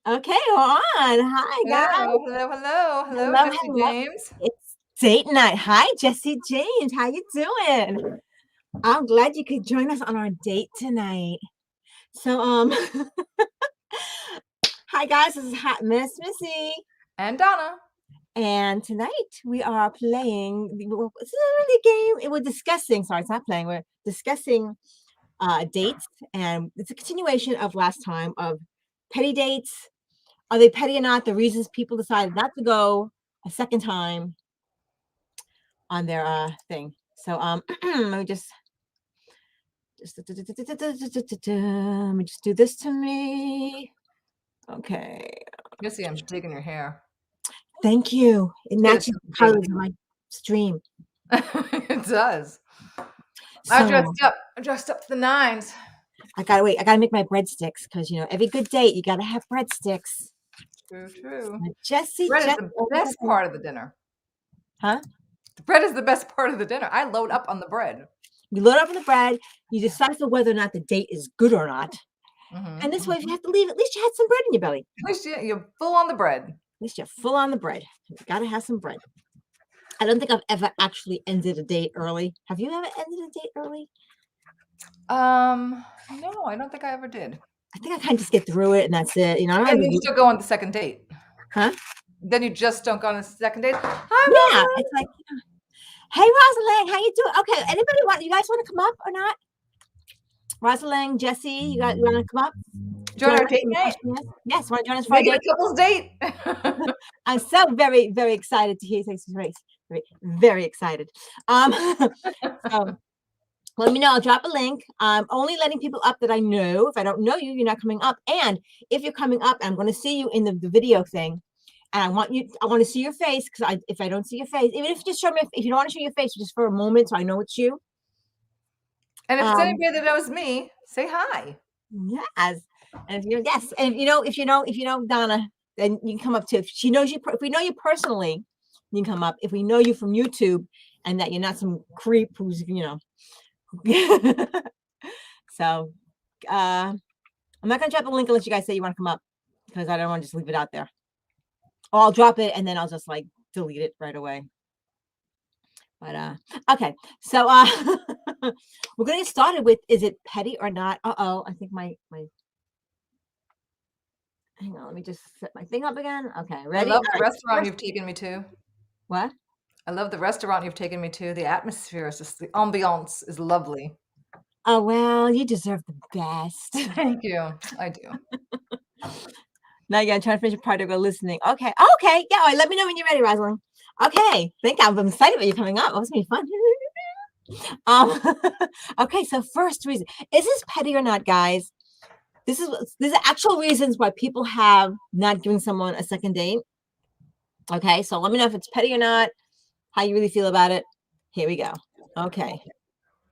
Okay, we're on. Hi, guys. Hello, hello, hello, hello, Hello, Jesse hello. James. It's date night. Hi, Jesse James. How you doing? I'm glad you could join us on our date tonight. So, hi guys. This is Hot Miss Missy, And Donna. and tonight we are playing. Well, it's not really a game. We're discussing. Sorry, it's not playing. We're discussing dates, and it's a continuation of last time of petty dates. Are they petty or not? The reasons people decided not to go a second time on their thing. So let me just let me just do this to me. Okay. Missy, I'm digging your hair. Thank you. It Get matches it the to colors of my stream. It does. I So dressed up to the nines. I gotta wait. I gotta make my breadsticks because every good date you gotta have breadsticks. True, true. Jesse, Bread is the best part of the dinner. huh? The bread is the best part of the dinner. I load up on the bread. You load up on the bread. You decipher whether or not the date is good or not. And this way, if you have to leave, at least you had some bread in your belly. At least you're full on the bread. At least you're full on the bread. You gotta have some bread. I don't think I've ever actually ended a date early. Have you ever ended a date early? No, I don't think I ever did. I think I kind of just get through it and that's it. And then you still go on the second date. Huh? Then you just don't go on the second date. Hi, Yeah, Rosalind. it's like, hey, Rosalind, how you doing? Okay, you guys want to come up or not? Rosalind, Jesse, you want to come up? Join our date night? Yes, want to join us for Make a it date? a couple's date. I'm so very, very excited to hear you say race. Very, very excited. So let me know. I'll drop a link. I'm only letting people up that I know. If I don't know you, you're not coming up. And if you're coming up, I'm going to see you in the video thing. And I want to see your face because if I don't see your face, even if you just show me, if you don't want to show your face just for a moment, so I know it's you. And if it's anybody that knows me, say hi. Yes. And if you know Donna, then you can come up too. If she knows you, if we know you personally, you can come up. If we know you from YouTube and that you're not some creep who's so I'm not gonna drop a link unless you guys say you want to come up because I don't want to just leave it out there. Or I'll drop it and then I'll just like delete it right away. But okay, so we're gonna get started with is it petty or not? I think my hang on, let me just set my thing up again. Okay, ready? I love the restaurant you've taken me to. What? I love the restaurant you've taken me to. The atmosphere is just, the ambiance is lovely. Oh, well, you deserve the best. Thank you. I do. Now you're trying to finish your part of listening. Okay. Okay. Yeah. All right, let me know when you're ready, Rosalind. Okay. I'm excited about you coming up. It's gonna be fun. Okay. So first reason, is this petty or not, guys? This is actual reasons why people have not giving someone a second date. Okay. So let me know if it's petty or not, how you really feel about it. Here we go. Okay.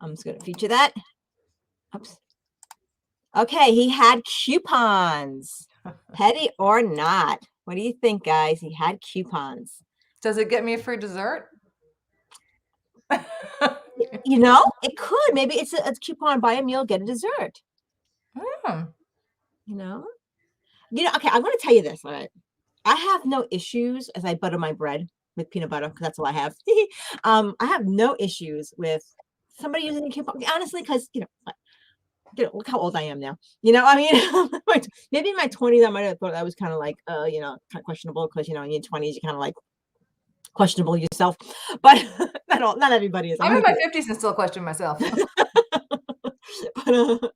I'm just gonna feature that. Oops. Okay, he had coupons. Petty or not? What do you think, guys? He had coupons. Does it get me a free dessert? It could. Maybe it's a coupon, buy a meal, get a dessert. Hmm. Okay, I'm going to tell you this, all right? I have no issues as I butter my bread with peanut butter because that's all I have. I have no issues with somebody using a coupon, honestly, because, look how old I am now. I mean, maybe in my 20s, I might have thought that was kind of like, kind of questionable because, in your 20s, you kind of like questionable yourself, but not everybody is. I'm in my 50s and still question myself. But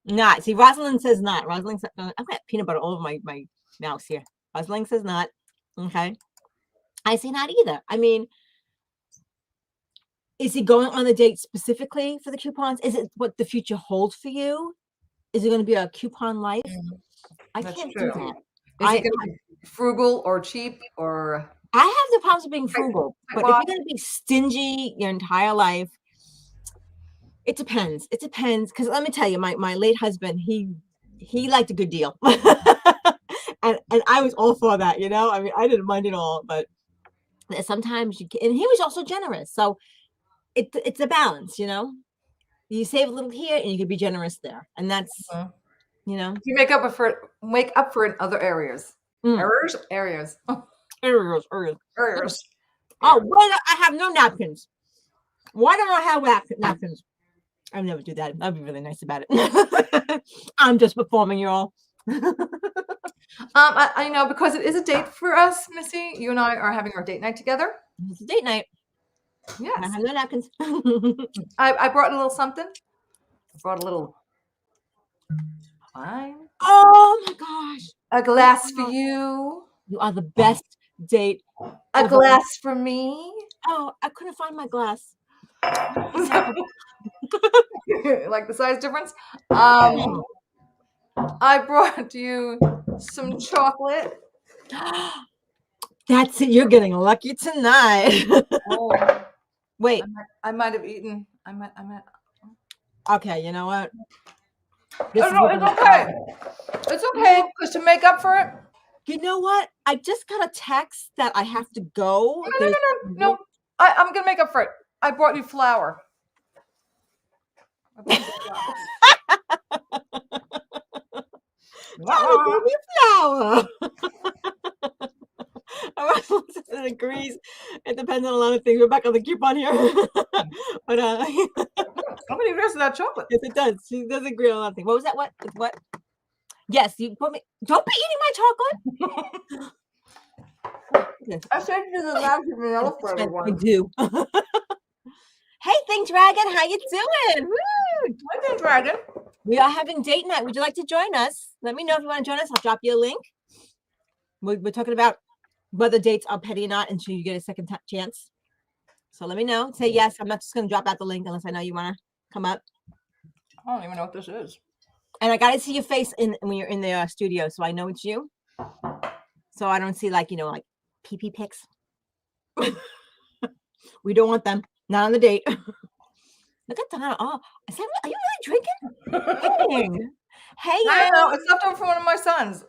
not. See, Rosalind says not. Rosalind says, I've got peanut butter all over my mouse here. Rosalind says not. Okay. I say not either. I mean, is he going on the date specifically for the coupons? Is it what the future holds for you? Is it going to be a coupon life? I can't do that. Is he going to be frugal or cheap or? I have the problems of being frugal, but if you're going to be stingy your entire life, it depends. It depends because let me tell you, my late husband, he liked a good deal, and I was all for that. I mean, I didn't mind it all, but sometimes and he was also generous, so it's a balance. You save a little here and you can be generous there, and that's You know, You make up for it in other areas. Mm. Areas. areas. Areas. Oh, wait, I have no napkins. Why don't I have napkins? I would never do that. I'd be really nice about it. I'm just performing, y'all. I know, because it is a date for us, Missy. You and I are having our date night together. It's a date night. I Yes. have no napkins. I brought a little something. I brought a little wine. Oh my gosh. A glass for you. You are the best date. A ever. glass for me. Oh, I couldn't find my glass. Like the size difference. I brought you some chocolate. That's it. You're getting lucky tonight. Oh, Wait. I might have eaten. I might. Okay, you know what? Oh, no, it's okay. It's okay, because to make up for it. You know what? I just got a text that I have to go. No. I'm gonna make up for it. I brought you flour. Flour. Russell agrees. It depends on a lot of things. We're back on the coupon here. But I'm gonna eat the rest of that chocolate. yes, it does. She does agree on a lot of things. What was that? What? Yes, you put me. Don't be eating my chocolate. I said you the last vanilla flavor one. I do. Hey, Think Dragon, how you doing? Woo! I think Dragon. We are having date night. Would you like to join us? Let me know if you want to join us. I'll drop you a link. We're talking about whether dates are petty or not until you get a second chance. So let me know. Say yes. I'm not just going to drop out the link unless I know you want to come up. I don't even know what this is. And I got to see your face when you're in the studio, so I know it's you. So I don't see like pee-pee pics. We don't want them. Not on the date. Look at that. Oh, are you really drinking? Hey, I know. It's left over from one of my sons.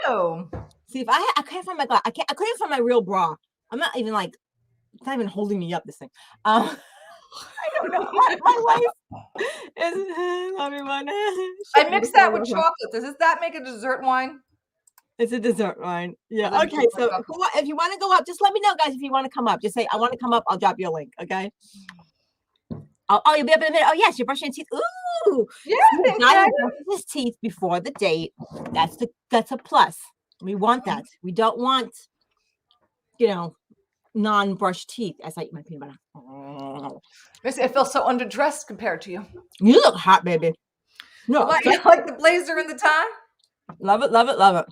No. See, if I can't find my glass. I couldn't find my real bra. I'm not even like, it's not even holding me up, this thing. I don't know. My wife is everyone. I mixed that with chocolate. Does that make a dessert wine? It's a dessert wine. Yeah. Okay. So if you want to go up, just let me know, guys. If you want to come up, just say I want to come up. I'll drop you a link. Okay. Oh, you'll be up in a minute. Oh, yes, you're brushing your teeth. Ooh. Yeah. His teeth before the date. That's a plus. We want that. We don't want, non-brushed teeth. As I eat my peanut butter. Oh. I feel so underdressed compared to you. You look hot, baby. No, like the blazer and the tie. Love it, love it, love it.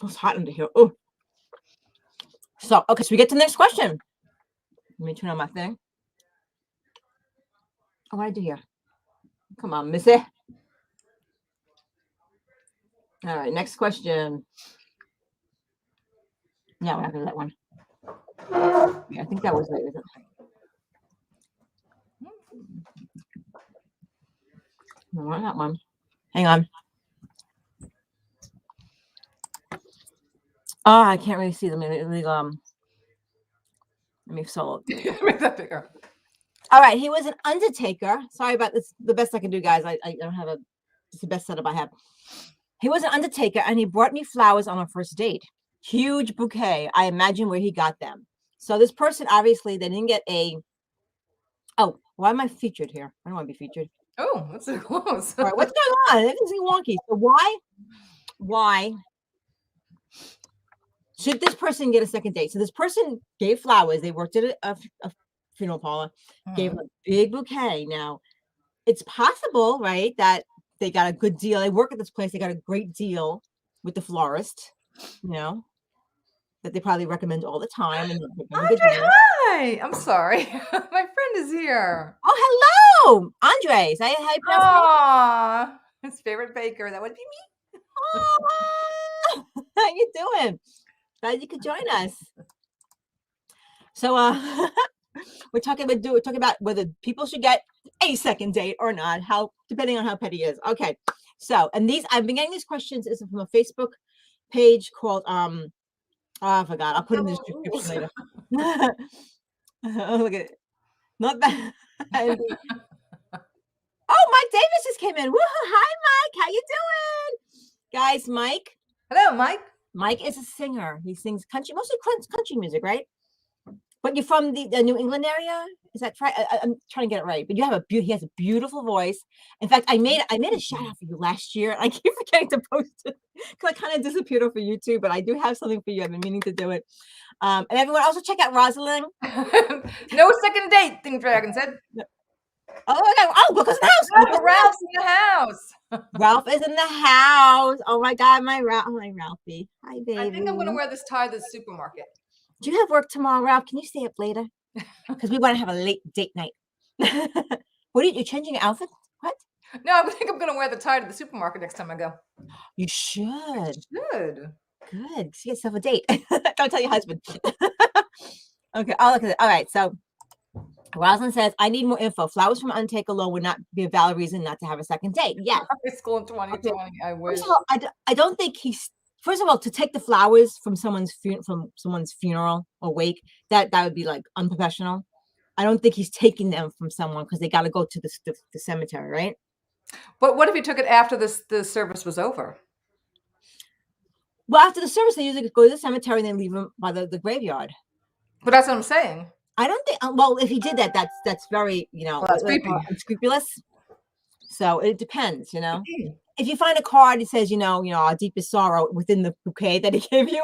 It's hot under here. Oh. So, okay, so we get to the next question. Let me turn on my thing. Oh, what did I do here? Come on, Missy. All right, next question. No, we're not gonna let one. Yeah, I think that was it. No, not that one. Hang on. Oh, I can't really see them. Let me solo. Make that bigger. All right, he was an undertaker. Sorry about this. The best I can do, guys. I don't have it's the best setup I have. He was an undertaker, and he brought me flowers on our first date. Huge bouquet. I imagine where he got them. So this person, obviously, they didn't get a. Oh, why am I featured here? I don't want to be featured. Oh, that's so close. All right, what's going on? Everything's wonky. So why should this person get a second date? So this person gave flowers. They worked at a funeral parlor, gave a big bouquet. Now, it's possible, right, that they got a good deal. They work at this place. They got a great deal with the florist, that they probably recommend all the time. And Andre, hi. I'm sorry. My friend is here. Oh, hello, Andre. Is that how you pronounce it? His favorite baker. That would be me. Oh, how you doing? Glad you could join us. So, we're talking about whether people should get a second date or not, depending on how petty it is. Okay. So, and I've been getting these questions is from a Facebook page called I forgot. I'll put in the description later. Oh, look at it. Not bad. Oh, Mike Davis just came in. Woo! Hi, Mike. How you doing? Guys, Mike. Hello, Mike. Mike is a singer. He sings country, mostly country music, right? But you're from the New England area, is that right? I'm trying to get it right. But you have he has a beautiful voice. In fact, I made a shout out for you last year, and I keep forgetting to post it because I kind of disappeared off of YouTube. But I do have something for you. I've been meaning to do it. And everyone also check out Rosalind. No second date, Think Dragon said. Oh, okay. Oh, look who's in the house. Oh, Ralph's in the house. Ralph is in the house. Oh my God, my Ralphie. Hi, baby. I think I'm gonna wear this tie to the supermarket. Do you have work tomorrow, Ralph? Can you stay up later? Because we want to have a late date night. What are you changing your outfit? What? No, I think I'm gonna wear the tie to the supermarket next time I go. You should. Good. Good. Get yourself a date. Don't tell your husband. Okay. I'll look at it. All right. So Rosalind says, I need more info. Flowers from Untake alone would not be a valid reason not to have a second date. Yes. High school in 2020. I wish. First of all, I don't think he's. First of all, to take the flowers from someone's funeral or wake, that would be like unprofessional. I don't think he's taking them from someone because they got to go to the cemetery, right? But what if he took it after the service was over? Well, after the service, they usually go to the cemetery and they leave them by the graveyard. But that's what I'm saying. I don't think. Well, if he did that, that's very that's creepy. Unscrupulous. So it depends, If you find a card that says, our deepest sorrow within the bouquet that he gave you,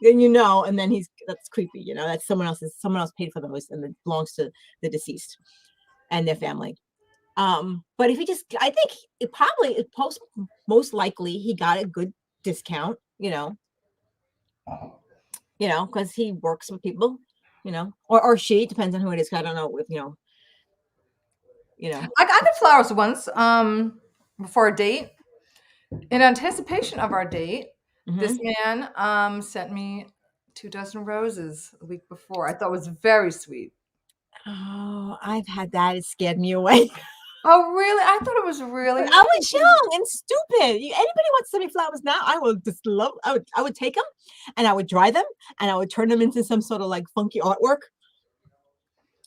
then and then that's creepy, that's someone else paid for those and it belongs to the deceased and their family. But if I think it probably most likely he got a good discount, because he works with people, or she, depends on who it is. I don't know if, I got the flowers once, before a date. In anticipation of our date, this man sent me 2 dozen roses a week before. I thought it was very sweet. Oh, I've had that. It scared me away. Oh, really? I thought it was really. I was young and stupid. Anybody wants to send me flowers now? I would just I would take them and I would dry them and I would turn them into some sort of like funky artwork.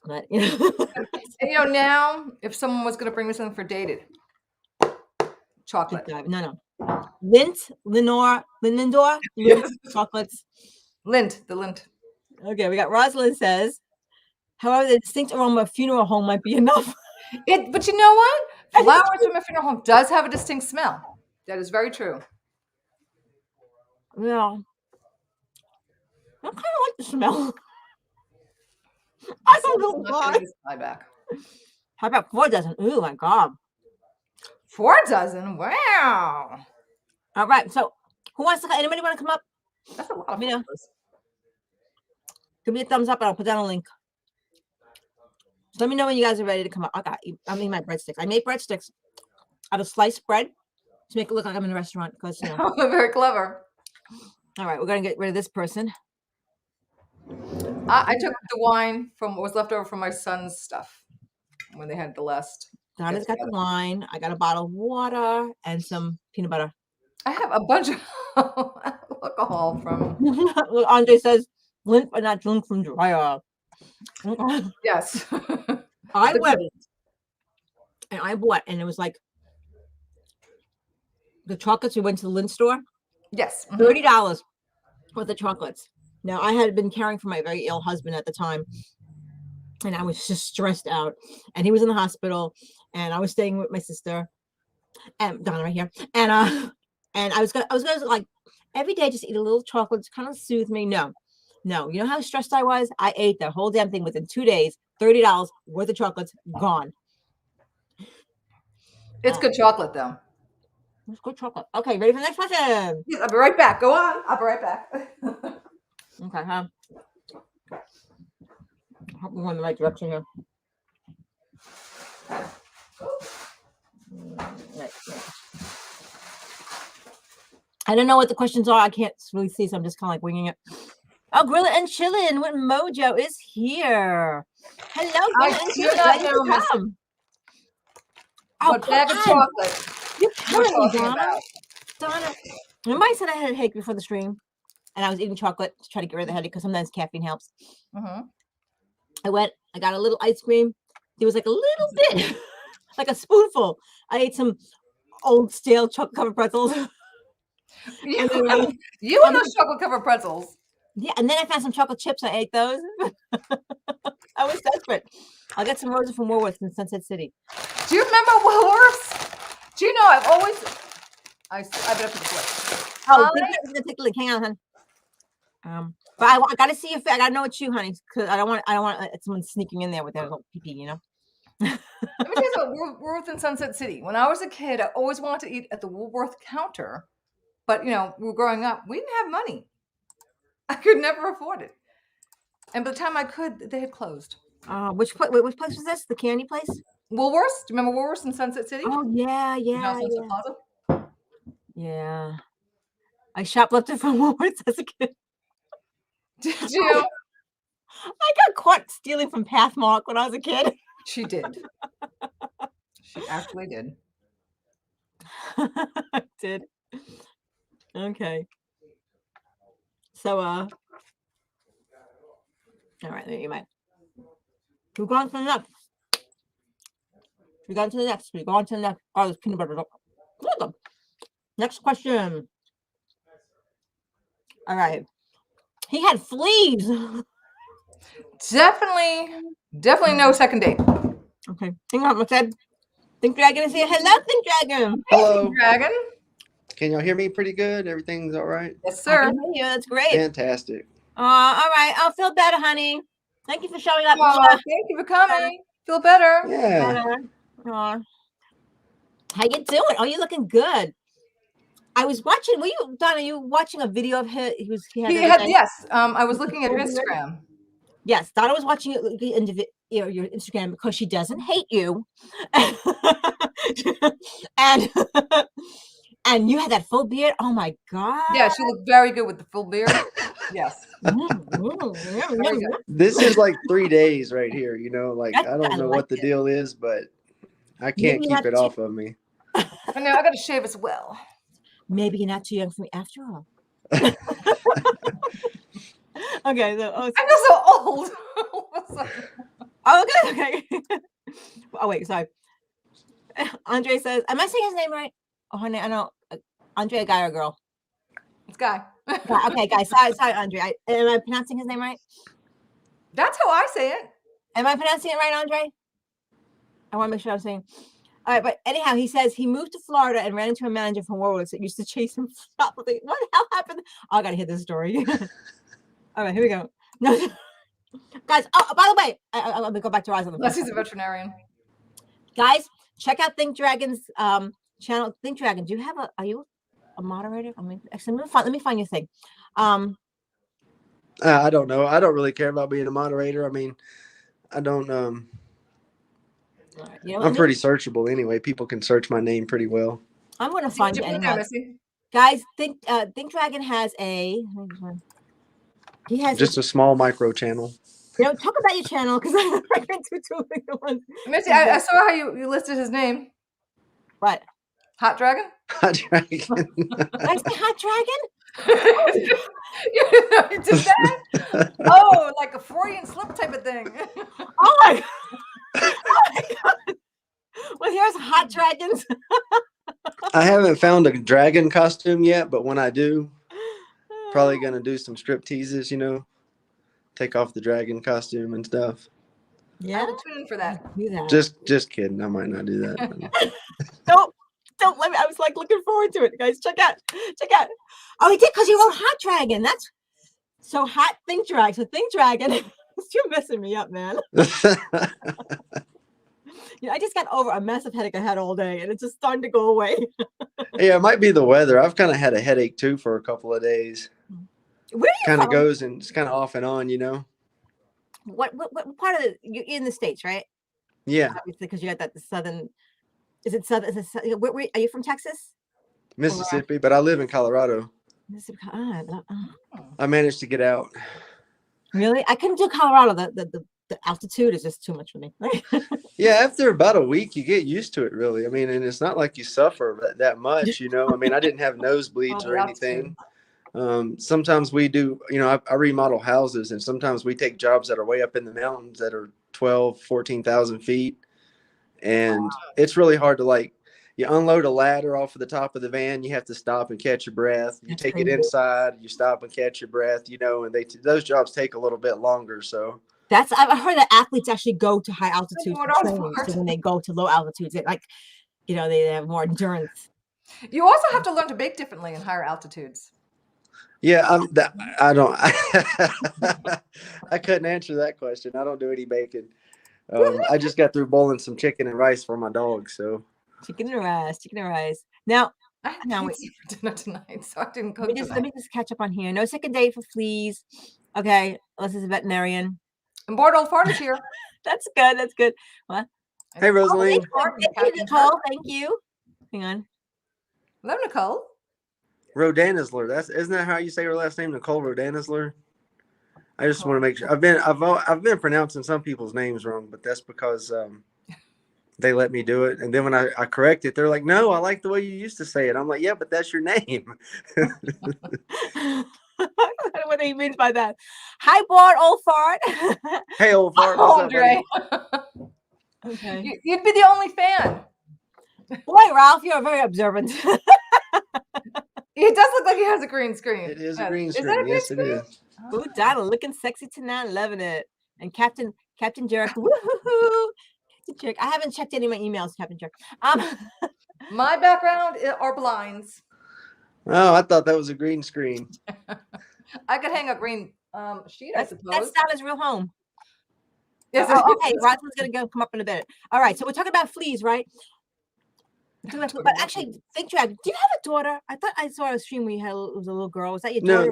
But and, now if someone was going to bring me something for dated, chocolate. No. Lindor, Yes. chocolates. The Lindt. Okay, we got Rosalind says, however, the distinct aroma of funeral home might be enough. But you know what? Flowers from a funeral home does have a distinct smell. That is very true. Yeah. I kind of like the smell. I don't know why. Back. How about 4 dozen? Oh my God. 4 dozen? Wow. All right. So who wants to? Anybody want to come up? That's a lot of flowers. Give me a thumbs up and I'll put down a link. So let me know when you guys are ready to come up. I made my breadsticks. I made breadsticks out of sliced bread to make it look like I'm in a restaurant. Because very clever. All right, we're gonna get rid of this person. I took the wine from what was left over from my son's stuff when they had the last. Donna's got the wine. I got a bottle of water and some peanut butter. I have a bunch of alcohol from. Look, Andre says, "Lint, but not drink from dryer." Yes. I went and I bought, and it was like the chocolates. We went to the Lindt store. Yes. $30 worth of chocolates. Now, I had been caring for my very ill husband at the time, and I was just stressed out. And he was in the hospital, and I was staying with my sister, and Donna right here. And I was gonna like every day just eat a little chocolate to kind of soothe me. No, you know how stressed I was? I ate the whole damn thing within 2 days. $30 worth of chocolates gone. It's good chocolate, though. It's good chocolate. Okay, ready for the next question? Yes, I'll be right back. Go on. I'll be right back. Okay, I hope we're going in the right direction here. Right. I don't know what the questions are. I can't really see, so I'm just kind of like winging it. Oh, Grilla and Chillin' with Mojo is here. Hello, Grilla and Chillin'. Glad you come. Oh, bag of chocolate. You're killing me, Donna. Donna, remember I said I had a headache before the stream, and I was eating chocolate to try to get rid of the headache because sometimes caffeine helps. I got a little ice cream. It was like a little bit. like a spoonful. I ate some old stale chocolate covered pretzels. You, And then, you and I'm those chocolate covered pretzels. yeah, and then I found some chocolate chips. I ate those. I was desperate. I'll get some roses from Woolworths in Sunset City. Do you remember Woolworths? Do you know I've always I better put this Oh, away. take the link. Hang on, hon. But I gotta see your face. I gotta know it's you, honey, because I don't want someone sneaking in there with their little pee, you know. Let me tell you about Woolworth in Sunset City. When I was a kid, I always wanted to eat at the Woolworth counter, but we were growing up. We didn't have money. I could never afford it, and by the time I could, they had closed. Which place was this? The candy place? Woolworths? Do you remember Woolworths in Sunset City? Oh yeah, Sunset Plaza? Yeah. I shoplifted from Woolworths as a kid. Did you? I got caught stealing from Pathmark when I was a kid. She did. She actually did. I did. Okay. So all right, there you might. We've gone to the next. We've gone to the next. We've gone to the next. Oh, there's peanut butter. Welcome. Next question. All right. He had fleas. Definitely no second date. Okay. Hang on, what's that? Think Dragon is here. Hello, Think Dragon. Hello. Dragon. Can y'all hear me pretty good? Everything's all right? Yes, I sir. can hear you. That's great. Fantastic. All right. I'll feel better, honey. Thank you for showing up. Thank you for coming. Feel better. Yeah. How you doing? Oh, you're looking good. I was watching. Were you, Donna? You watching a video of him? Yes. I was looking at Instagram. Yes, Donna was watching your Instagram because she doesn't hate you, and and you had that full beard. Oh my god! Yeah, she looked very good with the full beard. Yes. This is like 3 days right here, like That's- I don't I know like what the it. deal is, but I Maybe can't you keep have it to- off of me. I know I got to shave as well. Maybe you're not too young for me after all. Okay, so I feel so old. okay. Oh wait, sorry. Andre says, "Am I saying his name right?" Oh, honey, I know. Andre, a guy or a girl? It's Guy. Okay, guys. Sorry, Andre. Am I pronouncing his name right? That's how I say it. Am I pronouncing it right, Andre? I want to make sure I'm saying. All right, but anyhow, he says he moved to Florida and ran into a manager from Woolworths that used to chase him. What the hell happened? Oh, I gotta hear this story. All right, here we go. No, guys. Oh, by the way, let me go back to Rosalind. Unless he's a veterinarian. Guys, check out Think Dragon's channel. Think Dragon, do you have are you a moderator? I mean, actually, let me find your thing. I don't know. I don't really care about being a moderator. I mean, I don't. I'm pretty searchable anyway. People can search my name pretty well. I'm gonna find you it there, anyhow. Missy? Guys, Think Dragon has he has Just a small micro channel. talk about your channel because I can do two ones. Missy, I saw how you listed his name. What? Hot Dragon? Hot Dragon. Did I say Hot Dragon? You did that? Oh, like a Freudian slip type of thing. Oh my god. Well, here's Hot Dragons. I haven't found a dragon costume yet, but when I do, probably gonna do some strip teases, take off the dragon costume and stuff. Yeah, I'll tune in for that. do that. Just kidding. I might not do that. Don't let me. I was like looking forward to it, guys. Check out. Oh, he did because he wrote Hot Dragon. That's so Hot Think Dragon. So Think Dragon. You're messing me up, man. I just got over a massive headache I had all day, and it's just starting to go away. Yeah, it might be the weather. I've kind of had a headache too for a couple of days. Where are you Kind of from? goes and it's kind of off and on, What part of you're in the States, right? Yeah, Obviously, because you got that the southern. Is it southern? Where, are you from Texas? Mississippi, but I live in Colorado. Mississippi. I managed to get out. Really? I couldn't do Colorado. The altitude is just too much for me. Yeah, after about a week, you get used to it, really. I mean, and it's not like you suffer that much, I mean, I didn't have nosebleeds or anything. Sometimes we do, I remodel houses, and sometimes we take jobs that are way up in the mountains that are 12, 14,000 feet. and it's really hard to like. You unload a ladder off of the top of the van. You have to stop and catch your breath. You That's take it crazy. inside. You stop and catch your breath. You know, and those jobs take a little bit longer. So I've heard that athletes actually go to high altitudes what for I was training. for. So when they go to low altitudes, it like, they have more endurance. You also have to learn to bake differently in higher altitudes. yeah, I don't. I couldn't answer that question. I don't do any baking. I just got through boiling some chicken and rice for my dog. So Chicken and rice. Now, I had Now, pizza for dinner tonight, so I didn't cook let tonight. me just catch up on here. No second date for fleas. Okay, Alyssa's a veterinarian. And bored old fart is here. That's good. That's good. What? hey, Rosaline. Thank you, Nicole. Thank you. Hang on. Hello, Nicole. Rodanisler. Isn't that how you say her last name, Nicole Rodanisler? I just want to make sure. I've been pronouncing some people's names wrong, but that's because they let me do it. And then when I correct it, they're like, "No, I like the way you used to say it." I'm like, "Yeah, but that's your name." I don't know what he means by that. Hi, bored old fart. Hey, old fart. What's up, Andre. buddy? Okay. You'd be the only fan. Boy, Ralph, you're very observant. It does look like he has a green screen. It is a Yes. green Is that a screen. green Yes, it screen? is. Ooh, Donald, looking sexy tonight, loving it. And Captain Jerk, woohoo! Captain Jerk. I haven't checked any of my emails, Captain Jerk. My background are blinds. Oh, I thought that was a green screen. I could hang a green sheet, I that's suppose. Donna's real home. Yes, Oh, it okay, is. Rosalind's gonna come up in a bit. All right, so we're talking about fleas, right? But actually, Think Drag, do you have a daughter? I thought I saw a stream where you had was a little girl. Was that your daughter?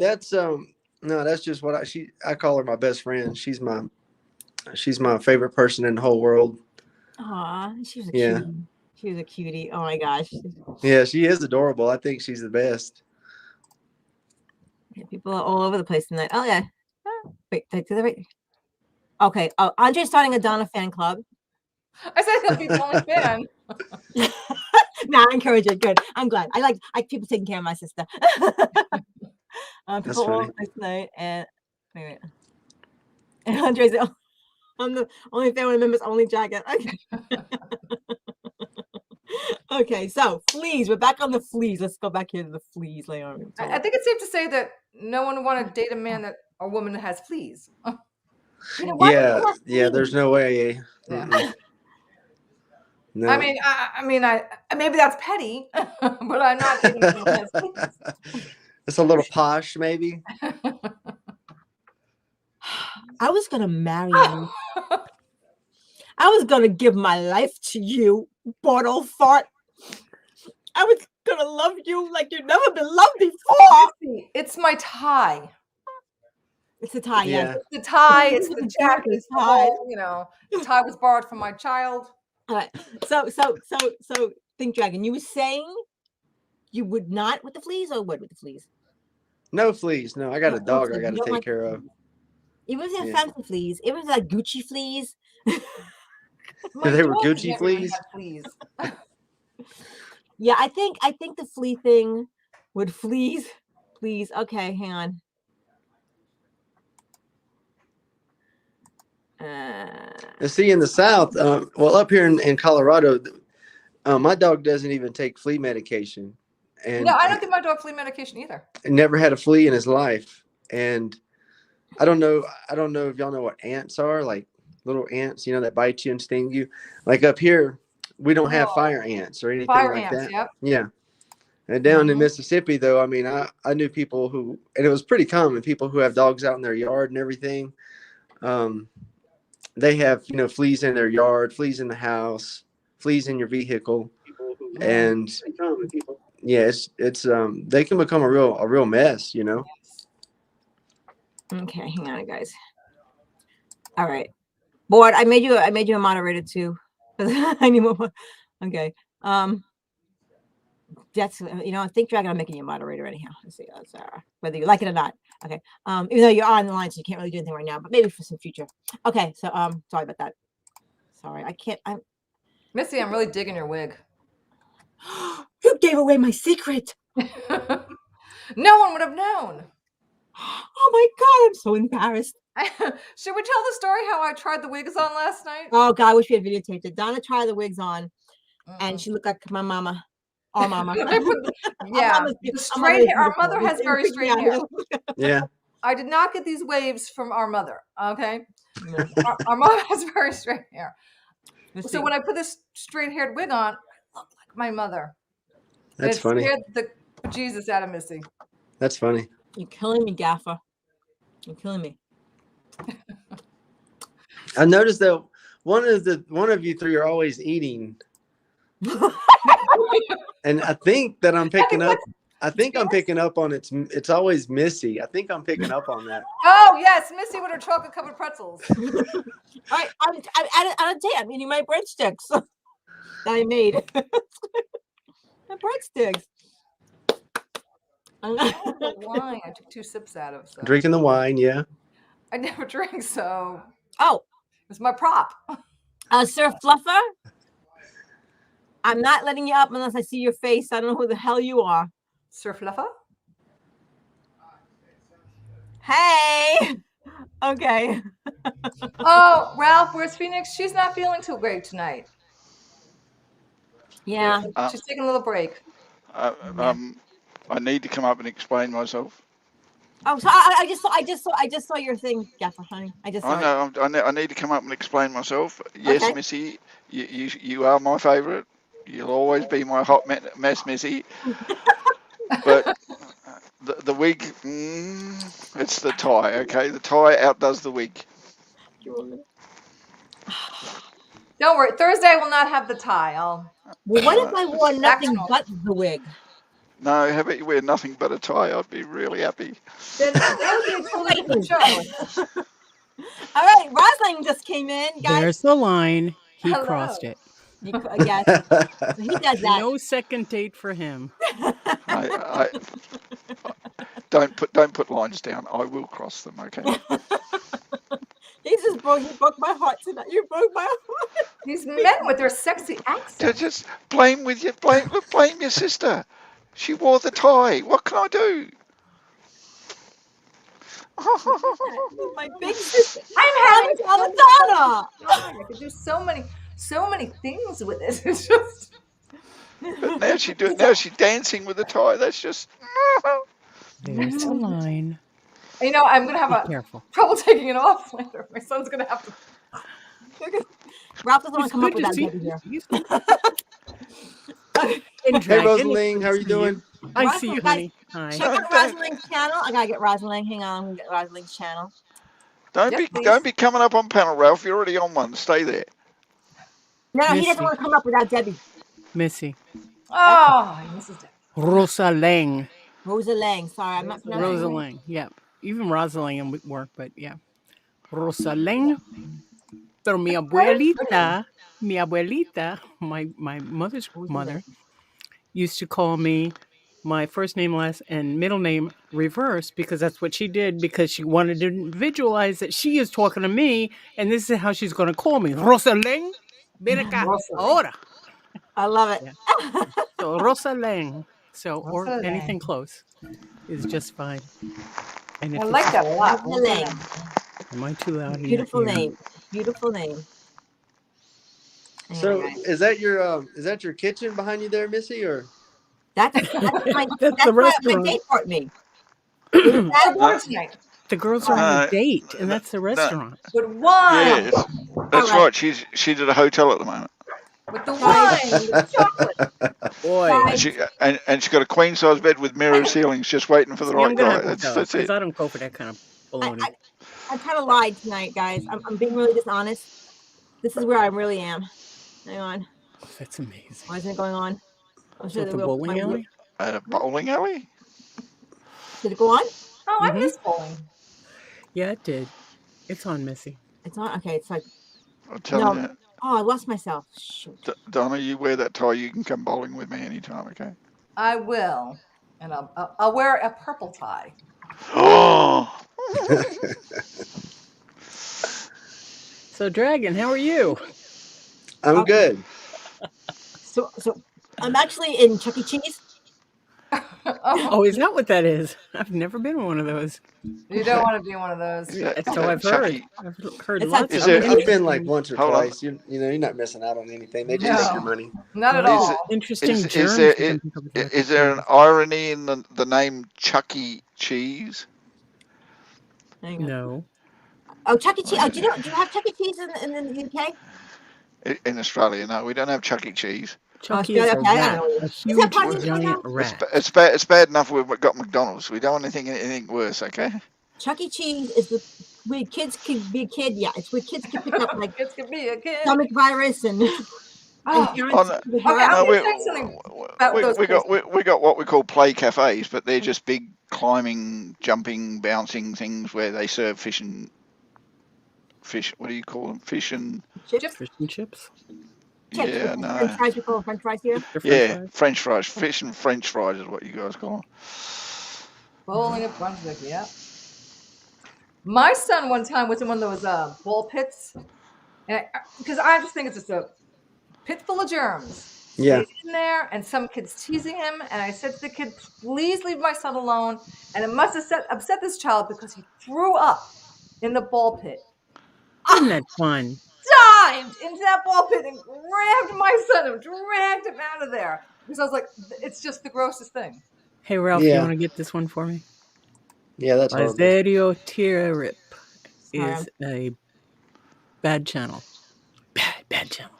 No, that's just what I call her my best friend. She's my favorite person in the whole world. Aw, she was a Yeah. cutie. She was a cutie. Oh my gosh. Yeah, she is adorable. I think she's the best. Yeah, people are all over the place tonight. Oh yeah. Wait, did I do that right? Okay. Oh, Andre's starting a Donna fan club. I said he'll be the only fan. No, I encourage it. Good. I'm glad. I like people taking care of my sister. People all funny. over the place tonight. And wait. And Andre's I'm the only fan with members only jacket. Okay. Okay, so fleas. We're back on the fleas. Let's go back here to the fleas later on. I think it's safe to say that no one would want to date a man or woman that has fleas. Yeah. There's no way. Yeah. No. I mean, I maybe that's petty, but I'm not dating someone that has fleas. It's a little posh, maybe. I was gonna marry you. I was gonna give my life to you, bored old fart. I was gonna love you like you've never been loved before. It's my tie. It's a tie, Yeah. yes. It's the tie. It's the It's jacket. the It's the tie. whole, the tie was borrowed from my child. All right. So Think Dragon, you were saying you would not with the fleas or would with the fleas? No fleas. No, I got a No dog fleas. I got You to don't take like care of. It wasn't Yeah. fancy fleas. It was like Gucci fleas. They were daughter Gucci never even fleas? had fleas. Yeah, I think the flea thing would fleas. Please. Okay, hang on. And see, in the South, well, up here in Colorado, my dog doesn't even take flea medication, and No, I don't give my dog flea medication either. never had a flea in his life. And I don't know if y'all know what ants are, like little ants, that bite you and sting you. Like up here, we don't have fire ants or anything Fire like ants, that. yep. Yeah. And down in Mhm. Mississippi, though, I mean, I knew people who, and it was pretty common, people who have dogs out in their yard and everything. They have, fleas in their yard, fleas in the house, fleas in your vehicle. And yeah, it's they can become a real mess, Okay, hang on, guys. All right, board. I made you a moderator too. I need more. Okay. That's Think Dragon. I'm making you a moderator anyhow. Let's see. Whether you like it or not. Okay. Even though you're on the line, so you can't really do anything right now, but maybe for some future. Okay. So sorry about that. Sorry, I can't. Missy, I'm really digging your wig. You gave away my secret. No one would have known. Oh my god, I'm so embarrassed. Should we tell the story how I tried the wigs on last night? Oh God, I wish we had videotaped it. Donna tried the wigs on, Mm-mm. and she looked like my mama. Our mama. Yeah, the straight hair. Our mother has very straight hair. Yeah. I did not get these waves from our mother. Okay, our mom has very straight hair. So when I put this straight-haired wig on, I look like my mother. That's funny. Scared the Jesus out of Missy. That's funny. You're killing me, Gaffer. You're killing me. I noticed that one of you three are always eating, and I think that I'm picking up. I think I'm picking up on it's always Missy. I think I'm picking up on that. Oh yes, Missy with her chocolate-covered pretzels. All right, I'm out of date. I'm eating my breadsticks that I made. My breadsticks. The wine I took 2 sips out of. So. Drinking the wine, yeah. I never drink, so Oh, it's my prop. Sir Fluffer, I'm not letting you up unless I see your face. I don't know who the hell you are. Sir Fluffer? Hey. Okay. Oh, Ralph, where's Phoenix? She's not feeling too great tonight. Yeah. She's taking a little break. I need to come up and explain myself. Oh, so I just saw your thing, Gaffer, honey. I just saw it. I need to come up and explain myself. Yes, Okay. Missy, you are my favourite. You'll always be my hot mess, Missy. But the wig, it's the tie, okay? The tie outdoes the wig. Don't worry. Thursday I will not have the tie. Well, what if I wore nothing but the wig? No, how about you wear nothing but a tie? I'd be really happy. Then that would be a totally different show. All right, Rosling just came in, guys. There's the line. He Hello. crossed it. Yes, he does that. No second date for him. I don't put lines down. I will cross them, okay? He broke my heart tonight. You broke my heart. These men with their sexy accents. Just blame your sister. She wore the tie. What can I do? My big sister. I'm having Madonna. I could do so many things with it. It's just. But now she's dancing with the tie. That's just. There's the line. You know, I'm gonna have Be careful. trouble taking it off later. My son's gonna have to. Ralph doesn't want It's to come up good with to that see. baby here. In Hey, drag. Rosaline, how are you doing? I see you, Guys, honey. Hi. Check out Rosalind's channel. I gotta get Rosalind. Hang on, I'm gonna get Rosalind's channel. Don't be coming up on panel, Ralph. You're already on one. Stay there. No, he Missy. doesn't want to come up without Debbie. Missy. Oh, Mrs. Depp. Rosa Lang. Rosa Lang. Sorry, I'm not pronouncing Rosa it. Lang. Yeah. Even Rosalind would work, but yeah. Rosa Lang. Pero mi abuelita, my mother's mother, used to call me my first name, last, and middle name reverse because that's what she did because she wanted to visualize that she is talking to me and this is how she's going to call me. Rosa Lang. Ven acá, ahora. I love it. Yeah. So Rosa Lang. So, or Rosa Lang. anything close is just fine. And if I it's- like that a lot. Rosa Lang. Am I too loud? in your Beautiful ear? name. Beautiful name. So Anyway, is that your kitchen behind you there, Missy, or? that's That's my the my restaurant. date brought me. Have one tonight. The girls are on a date, and that's the restaurant. With wine. Yes, that's All right. right. She's at a hotel at the moment, With the wine. With the chocolate. Boy, Guys, and she's got a queen size bed with mirror ceilings, just waiting for the see, right I'm gonna guy. have to That's tell it. because I don't go for that kind of baloney. I kind of lied tonight, guys. I'm being really dishonest. This is where I really am. Hang on. That's amazing. Why isn't it going on? I'll show Is you that the real- bowling my- alley? At a bowling alley. Did it go on? Oh, I Mhm. miss bowling. Yeah, it did. It's on, Missy. It's on. Okay, it's like, I'll tell No. you, oh, I lost myself. Shoot. Donna, you wear that tie, you can come bowling with me anytime. Okay. I will. And I'll wear a purple tie. Oh, So, Dragon, how are you? I'm Okay. good. So I'm actually in Chuck E. Cheese. Oh, Oh, is that what that is? I've never been in one of those. you don't want to be one of those. Is that, is So that I've heard. Chucky? I've heard It's lots like- of Is there- I've been like once or Hold on. twice. You're not missing out on anything. They just take your No. money. Not at Well, Is all. it- interesting Is germs. there you can pick up with that. is there an irony in the name Chucky Cheese? Hang on. No. Oh, Chuck E. Cheese. Oh, do you have Chuck E. Cheese in the UK? In Australia, no, we don't have Chuck E. Cheese. Chucky is a okay, I rat. know. A Is that huge, part of the giant program? rat. It's bad enough we've got McDonald's. We don't want anything worse, okay? Chuck E. Cheese is where kids can be a kid. Yeah, it's where kids can pick up like Kids could be a kid. stomach virus and. Oh, parents Oh, no. with Okay, virus. I'm No, gonna say something about those we got what we call play cafes, but they're just big climbing, jumping, bouncing things where they serve fish. What do you call them? Fish and Chips. Fish and chips. Chips. yeah, French no, fries. We call them French fries here. They're French yeah, fries. French fries, fish and French fries is what you guys call them. Bowling at Brunswick, yeah. My son one time was in one of those ball pits, and because I just think it's just a pit full of germs. Yeah. He's in there, and some kid's teasing him, and I said to the kid, "Please leave my son alone." And it must have upset this child because he threw up in the ball pit, Isn't that fun? dived into that ball pit, and grabbed my son and dragged him out of there. Because I was like, "It's just the grossest thing." Hey, Ralph, you Yeah. want to get this one for me? Yeah, that's horrible. Listerio Tirarip Sorry. is a bad channel. Bad channel.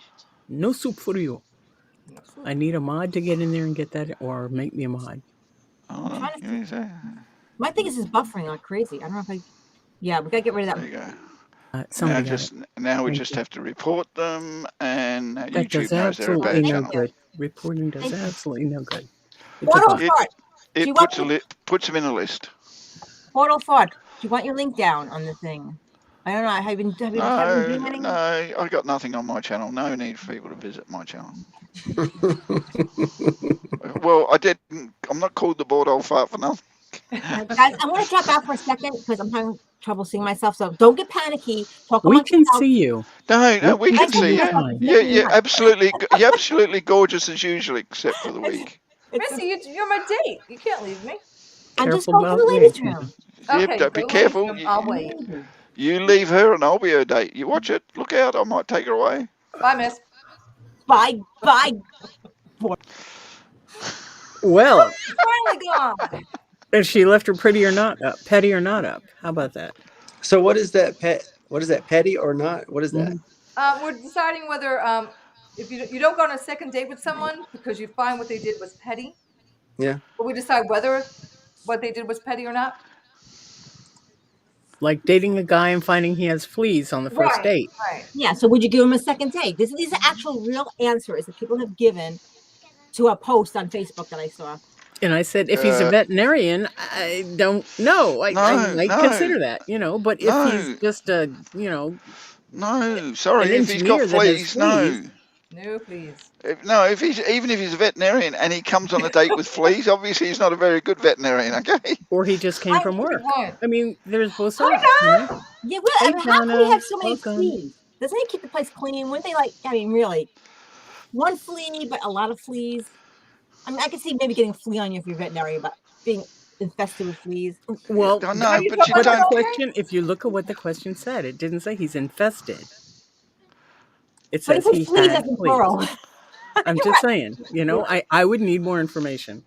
No soup for you. I need a mod to get in there and get that, or make me a mod. Oh, trying to give me a sec. My thing is buffering like crazy. I don't know if I. Yeah, we gotta get rid of There that. you go. Somebody got it. Now we Thank just you. have to report them, and That YouTube does knows they're a absolutely bad no channel. good. Reporting does Thank you. absolutely no good. It's a Portal bug. Fart. Do you It want puts them in a list. Portal Fart. Do you want your link down on the thing? I don't know. Have you been doing anything? No, I got nothing on my channel. No need for people to visit my channel. Well, I'm not called the bored old fart for nothing. Guys, I'm gonna drop out for a second because I'm having trouble seeing myself. So don't get panicky. Talk We amongst can yourselves. see you. No, we I can can see do you. that. You're absolutely gorgeous as usual, except for the week. Missy, you're my date. You can't leave me. I'm just Careful going to the about ladies' Nick. room. Yeah, Okay, don't be go careful. ladies' room. I'll wait. You leave her and I'll be her date. You watch it. Look out. I might take her away. Bye, miss. Bye. Well, Finally gone. if she left her pretty or not up, petty or not up. How about that? So what is that What is that, petty or not? What is that? We're deciding whether if you don't go on a second date with someone because you find what they did was petty. Yeah. But we decide whether what they did was petty or not. Like dating a guy and finding he has fleas on the first date. Right. Yeah. So would you give him a second date? These are actual real answers that people have given to a post on Facebook that I saw. And I said, if he's a veterinarian, I don't know. I might no. consider that, But if No. he's just a, No, sorry. An If he's got engineer that has fleas, no. fleas. No, please. If he's a veterinarian and he comes on a date with fleas, obviously he's not a very good veterinarian. Okay. or he just came from work. Good point. I mean, there's both Hi, sides. you know? Yeah. Well, I Hey, mean, how can we Donna. have so many Welcome. fleas? Doesn't he keep the place clean? Wouldn't they really? One flea, but a lot of fleas. I mean, I could see maybe getting a flea on you if you're veterinary, but being infested with fleas. Well, No, Are you but talking you about but the don't. okay? question, if you look at what the question said, it didn't say he's infested. It But says if he it's fleas, had that's fleas. plural. I'm just saying, I would need more information.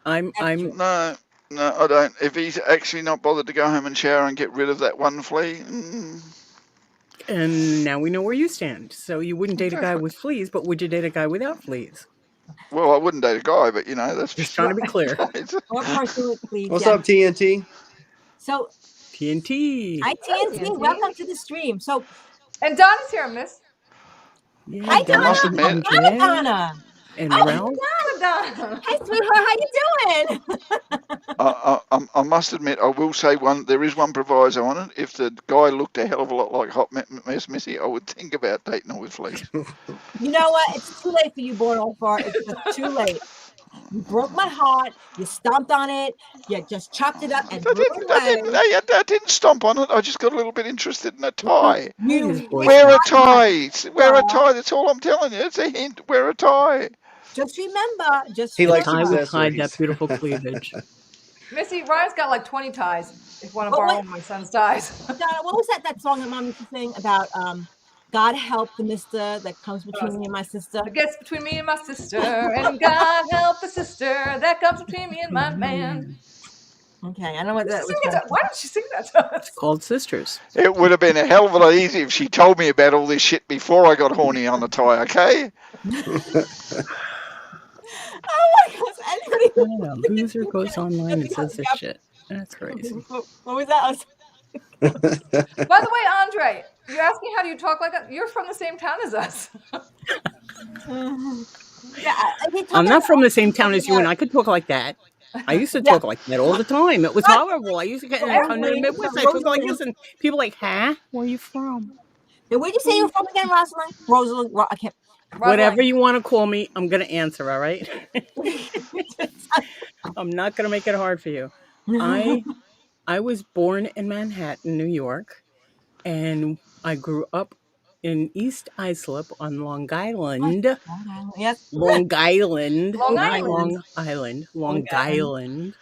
I'm No, I don't. If he's actually not bothered to go home and shower and get rid of that one flea, and now we know where you stand. So you wouldn't date a guy Exactly. with fleas, but would you date a guy without fleas? well, I wouldn't date a guy, but that's Just trying to be clear. Or person with fleas. What's yeah. up, TNT? So, TNT. hi TNT, welcome to the stream. So, And Donna's here, miss. Yeah, hi Donna must Donna. admit- and Hi Jen Donna. and Oh, Ralph. Donna. Hey sweetheart, how you doing? I must admit, I will say there is one proviso on it. If the guy looked a hell of a lot like Hot Mess Missy, I would think about dating her with fleas. You know what? It's too late for you, born old fart. It's just too late. You broke my heart. You stomped on it. You just chopped it up and threw it away. I didn't stomp on it. I just got a little bit interested in a tie. You His voice Wear a not tie. Wear a Aw. tie. That's all I'm telling you. It's a hint. Wear a tie. Just remember. Just He The likes tie would accessories. hide that beautiful cleavage. Missy, Ryan's got like 20 ties. If you want to What borrow was- my son's ties. Donna, what was that song that Mom used to sing about? God help the mister that comes between me and my sister. It gets between me and my sister, and God help the sister that comes between me and my man. Okay, I know what that was. Why did she sing that to us? It's called Sisters. It would have been a hell of a lot easier if she told me about all this shit before I got horny on the tie, okay? Oh my gosh! Anybody? Yeah, loser goes online and says this shit. That's crazy. What was that? By the way, Andre, you're asking how do you talk like that? You're from the same town as us. I'm not from the same town as you, and I could talk like that. I used to talk like that all the time. It was horrible. I used to get in come to the Midwest. I talk like this, and people like, "Huh? Where are you from?" Now, where'd you say you're from again, Rosalind? Rosalind. I can't. Whatever you want to call me, I'm gonna answer. All right. I'm not gonna make it hard for you. I was born in Manhattan, New York, and I grew up in East Islip on Long Island. Yes. Long Island, Long not Island. Long Island, Long Island.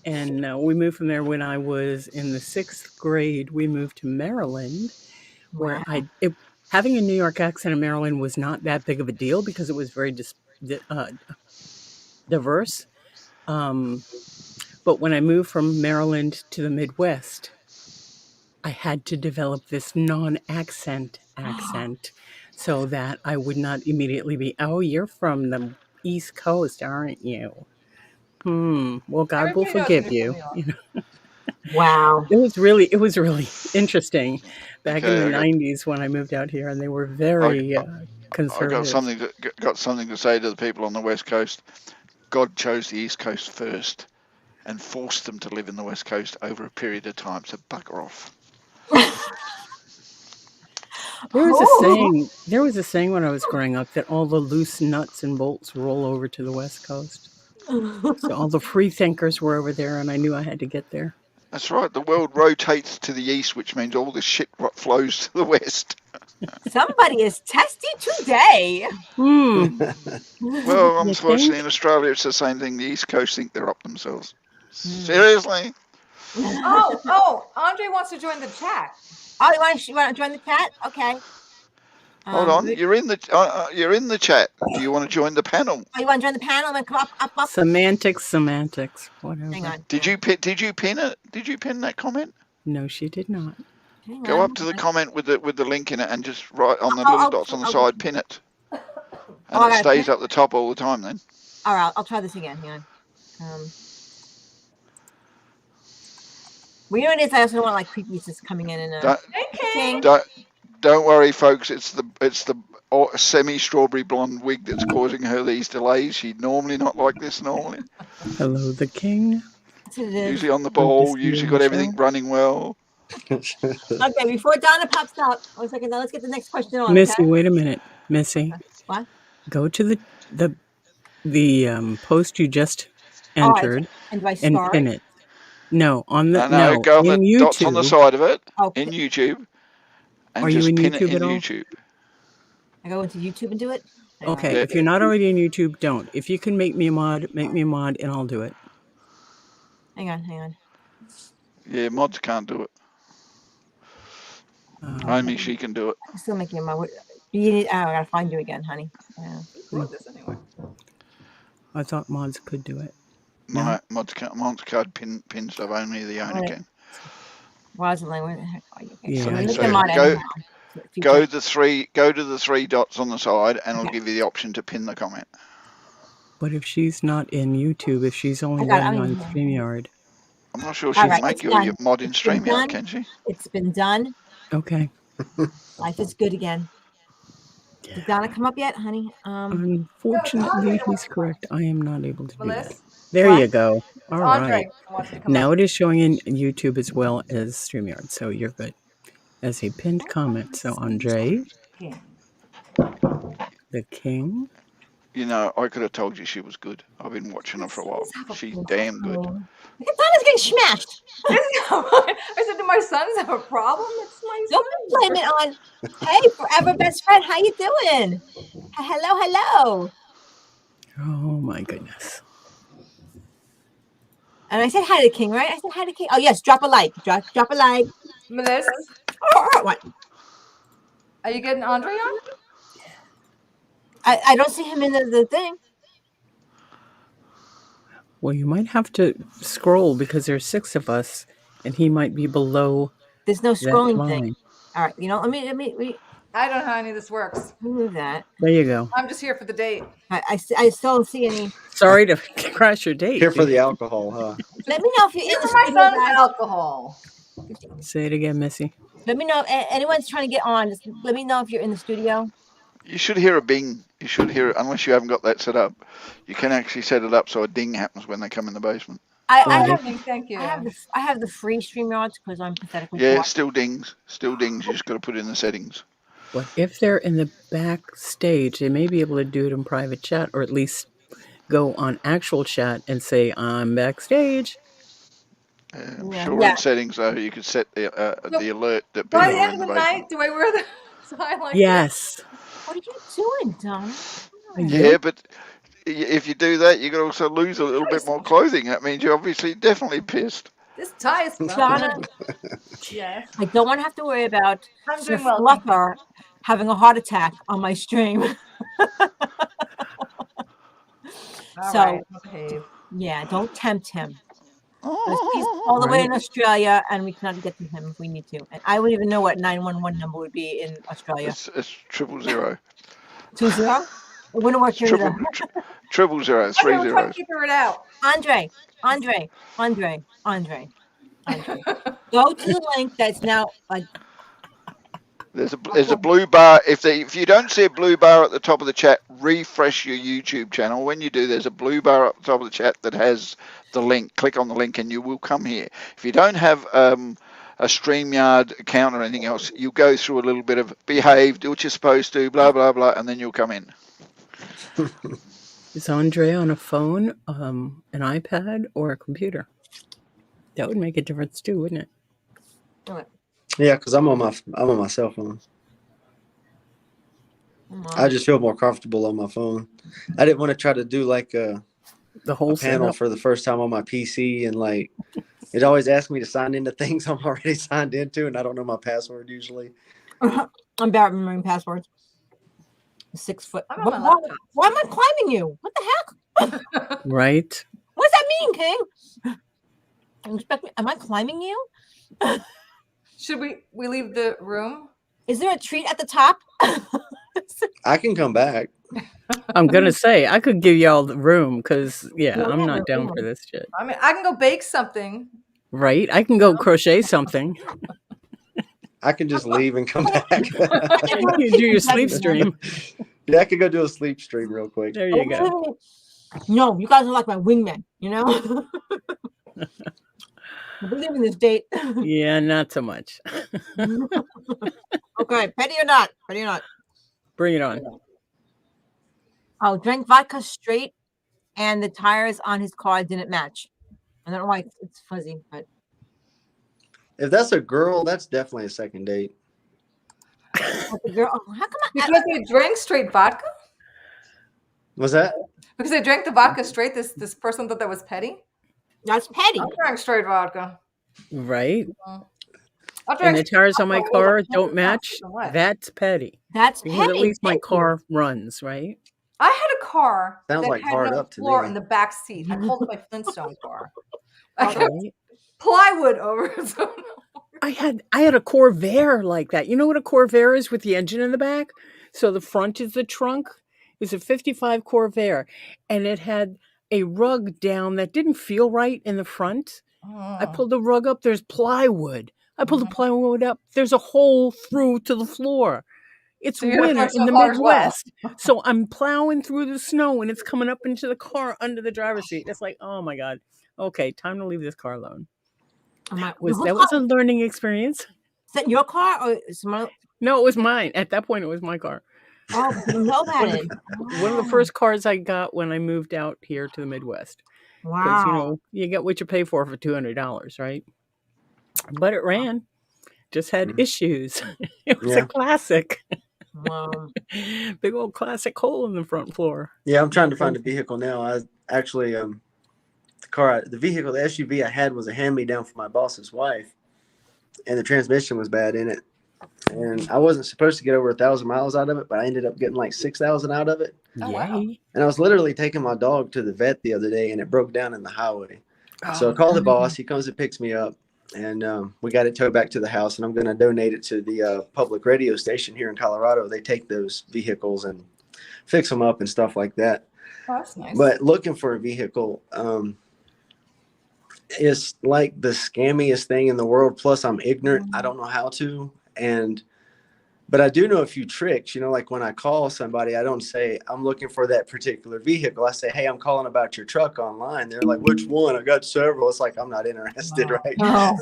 And we moved from there when I was in the 6th grade. We moved to Maryland, where having a New York accent in Maryland was not that big of a deal because it was very diverse. But when I moved from Maryland to the Midwest, I had to develop this non-accent accent so that I would not immediately be, "Oh, you're from the East Coast, aren't you? Well, God will Everybody knows forgive you're you." from You know? Wow. It was really interesting back in Okay, the 90s when I moved out here, and they were very I conservative. got something to say to the people on the West Coast. God chose the East Coast first and forced them to live in the West Coast over a period of time, so bugger off. There was a saying when I was growing up that all the loose nuts and bolts roll over to the West Coast. So all the free thinkers were over there, and I knew I had to get there. That's right, the world rotates to the east, which means all this shit flows to the west. Somebody is testy today. Well, I'm You fortunately think? in Australia, it's the same thing. The East Coast think they're up themselves. Seriously? Oh, Andre wants to join the chat. Oh, you want to join the chat? Okay. Hold on, you're in the chat. Do you want to join the panel? Oh, you want to join the panel and come up? Semantics, whatever. Hang on. Did you pin it? Did you pin that comment? No, she did not. Hang Go on. up to the comment with the link in it and just write on the Oh, little oh, dots on the oh. side, pin it. Oh, And I it gotta stays pin up the top all the time then. All right, I'll try this again. Hang on. Well, you know what it is? I also don't want like creepy just coming in and Hey, King. Don't worry, folks. It's the semi-strawberry blonde wig that's causing her these delays. She'd normally not like this normally. Hello, the king. that's what it is. Usually on the ball, Good to see usually you, got everything Michelle. running well. Okay, before Donna pops up, 1 second. Now let's get the next question on. Missy, Okay? wait a minute. Missy, What? go to the post you just entered And do I and start? pin it. No, on the No, go on in the dots on the YouTube. side of it Okay. in YouTube, and Are you just in pin it YouTube in at all? YouTube. I go into YouTube and do it. Hang on. Okay, Yeah. if you're not already in YouTube, don't. If you can make me a mod, and I'll do it. Hang on. Yeah, mods can't do it. Only she can do it. I'm still making my. You need. Oh, I gotta find you again, honey. Yeah. Wrote this anyway. I thought mods could do it. No? No, mods can't pin stuff. Only the owner Alright. can. Rosalind, where the heck are you? Okay, Yeah, so I make see. them on Go- anyhow. Go to the three dots on the side, and it'll give you the option to pin the comment. But if she's not in YouTube, if she's only I got it, running I'm on in here. StreamYard, I'm not sure she Alright, can make it's you a done. mod in It's been StreamYard, done. can she? It's been done. okay. Life is good again. Did Donna come up yet, honey? Unfortunately, he's correct. I am not able to do that. Melissa? There What? you go. All Andre right. wants to come Now up. it is showing in YouTube as well as StreamYard, so you're good. As a pinned comment. So Andre, the king. You know, I could have told you she was good. I've been watching her for a while. She's damn good. Look at Donna's getting smashed. I said, do my sons have a problem? It's my Don't blame it on. Hey, forever best friend, how you doing? Hello. Oh my goodness. And I said hi to King, right? I said hi to King. Oh yes, drop a like. Drop a like. Melissa, What? are you getting Andre on? I don't see him in the thing. Well, you might have to scroll because there's 6 of us, and he might be below There's no that scrolling thing. line. All right, let me I don't know how any of this works. move that. There you go. I'm just here for the date. I still don't see any. Sorry to crash your date. Here for dude. the alcohol, huh? Let me know if you're in Here the for my studio, son's guys. alcohol. Say it again, Missy. Let me know if anyone's trying to get on. Just let me know if you're in the studio. You should hear a bing. You should hear it, unless you haven't got that set up. You can actually set it up so a ding happens when they come in the basement. I Okay. have Thank you. I have the free StreamYards because I'm pathetically Yeah, poor. still dings. Still dings. You just got to put it in the settings. But if they're in the backstage, they may be able to do it in private chat, or at least go on actual chat and say, I'm backstage. I'm Yeah. sure Yeah. in settings though you could set the alert that By people the are end in of the the basement. night, do I wear the highlight? Yes. What are you doing, Donna? Yeah, but if you do that, you could also lose a little bit more clothing. That means you're obviously definitely pissed. This tie is Donna, Yes. I don't want to have to worry about I'm Sir doing well. thank you. Fluffer having a heart attack on my stream. All So- right, okay. Yeah, don't tempt him. 'Cause he's all the way in Australia, and we cannot get to him if we need to. And I wouldn't even know what 911 number would be in Australia. It's 000. 20? It wouldn't work It's here either. 000, 3 Okay, we'll try to zeros. figure it out. Andre. Go to the link that's now like There's a blue bar. If you don't see a blue bar at the top of the chat, refresh your YouTube channel. When you do, there's a blue bar at the top of the chat that has the link. Click on the link and you will come here. If you don't have a StreamYard account or anything else, you go through a little bit of behave, do what you're supposed to, blah blah blah, and then you'll come in. Is Andre on a phone, an iPad, or a computer? That would make a difference too, wouldn't it? Yeah, because I'm on my cell phone. I just feel more comfortable on my phone. I didn't want to try to do like The whole a panel setup. for the first time on my PC, and like it always asks me to sign into things I'm already signed into, and I don't know my password usually. I'm bad at remembering passwords. 6 foot. I'm on my Why, laptop. why am I climbing you? What the heck? Right? What does that mean, King? You expect me? Am I climbing you? Should we leave the room? Is there a treat at the top? I can come back. I'm gonna say I could give y'all the room because Yeah, I'm not the down room. for this shit. I mean, I can go bake something. Right? I can go crochet something. I can just leave and come back. You do your sleep stream. Yeah, I could go do a sleep stream real quick. There you go. No, you guys are like my wingmen, you know? I believe in this date. Yeah, not so much. Okay, petty or not? Petty or not? Bring it on. Oh, drank vodka straight, and the tires on his car didn't match. I don't know why it's fuzzy, but If that's a girl, that's definitely a second date. but the girl. Oh, how come Because they drank straight vodka? Was that? Because they drank the vodka straight, this person thought that was petty? that's petty? I drank straight vodka. Right? I And drank the tires on my vodka car with a don't match. what? That's petty. That's Because petty. at least my Thank you. car runs, right? I had a car Sounds that like had hard no up to floor me. in the back seat. I called it my Flintstone car. I kept Right? plywood over it. So I had a Corvair like that. You know what a Corvair is with the engine in the back? So the front is the trunk. It was a 55 Corvair, and it had a rug down that didn't feel right in the front. I pulled the rug up. There's plywood. I pulled the plywood up. There's a hole through to the floor. It's So you had a winter in Flintstone the car as well. Midwest. So I'm plowing through the snow and it's coming up into the car under the driver's seat. It's like, oh my God. Okay, time to leave this car alone. That was a learning experience. Is that your car or someone? No, it was mine. At that point, it was my car. Oh, I didn't know that. One of the first cars I got when I moved out here to the Midwest. Because, Wow. you get what you pay for $200, right? But it ran. Just had issues. It was a Yeah. classic. Wow. Big old classic hole in the front floor. Yeah, I'm trying to find a vehicle now. I actually the vehicle, the SUV I had was a hand-me-down for my boss's wife, and the transmission was bad in it. And I wasn't supposed to get over 1,000 miles out of it, but I ended up getting like 6,000 out of it. Oh, wow. Yay. And I was literally taking my dog to the vet the other day, and it broke down in the highway. So I Oh, called the boss. He comes and picks me up, and we got it towed back to the house. And I'm going to donate it to the public radio station here in Colorado. They take those vehicles and fix them up and stuff like that. Oh, that's nice. But looking for a vehicle is like the scammiest thing in the world. Plus, I'm ignorant. I don't know how to. But I do know a few tricks, like when I call somebody, I don't say I'm looking for that particular vehicle. I say, hey, I'm calling about your truck online. They're like, which one? I got several. It's like, I'm not interested, right? Oh.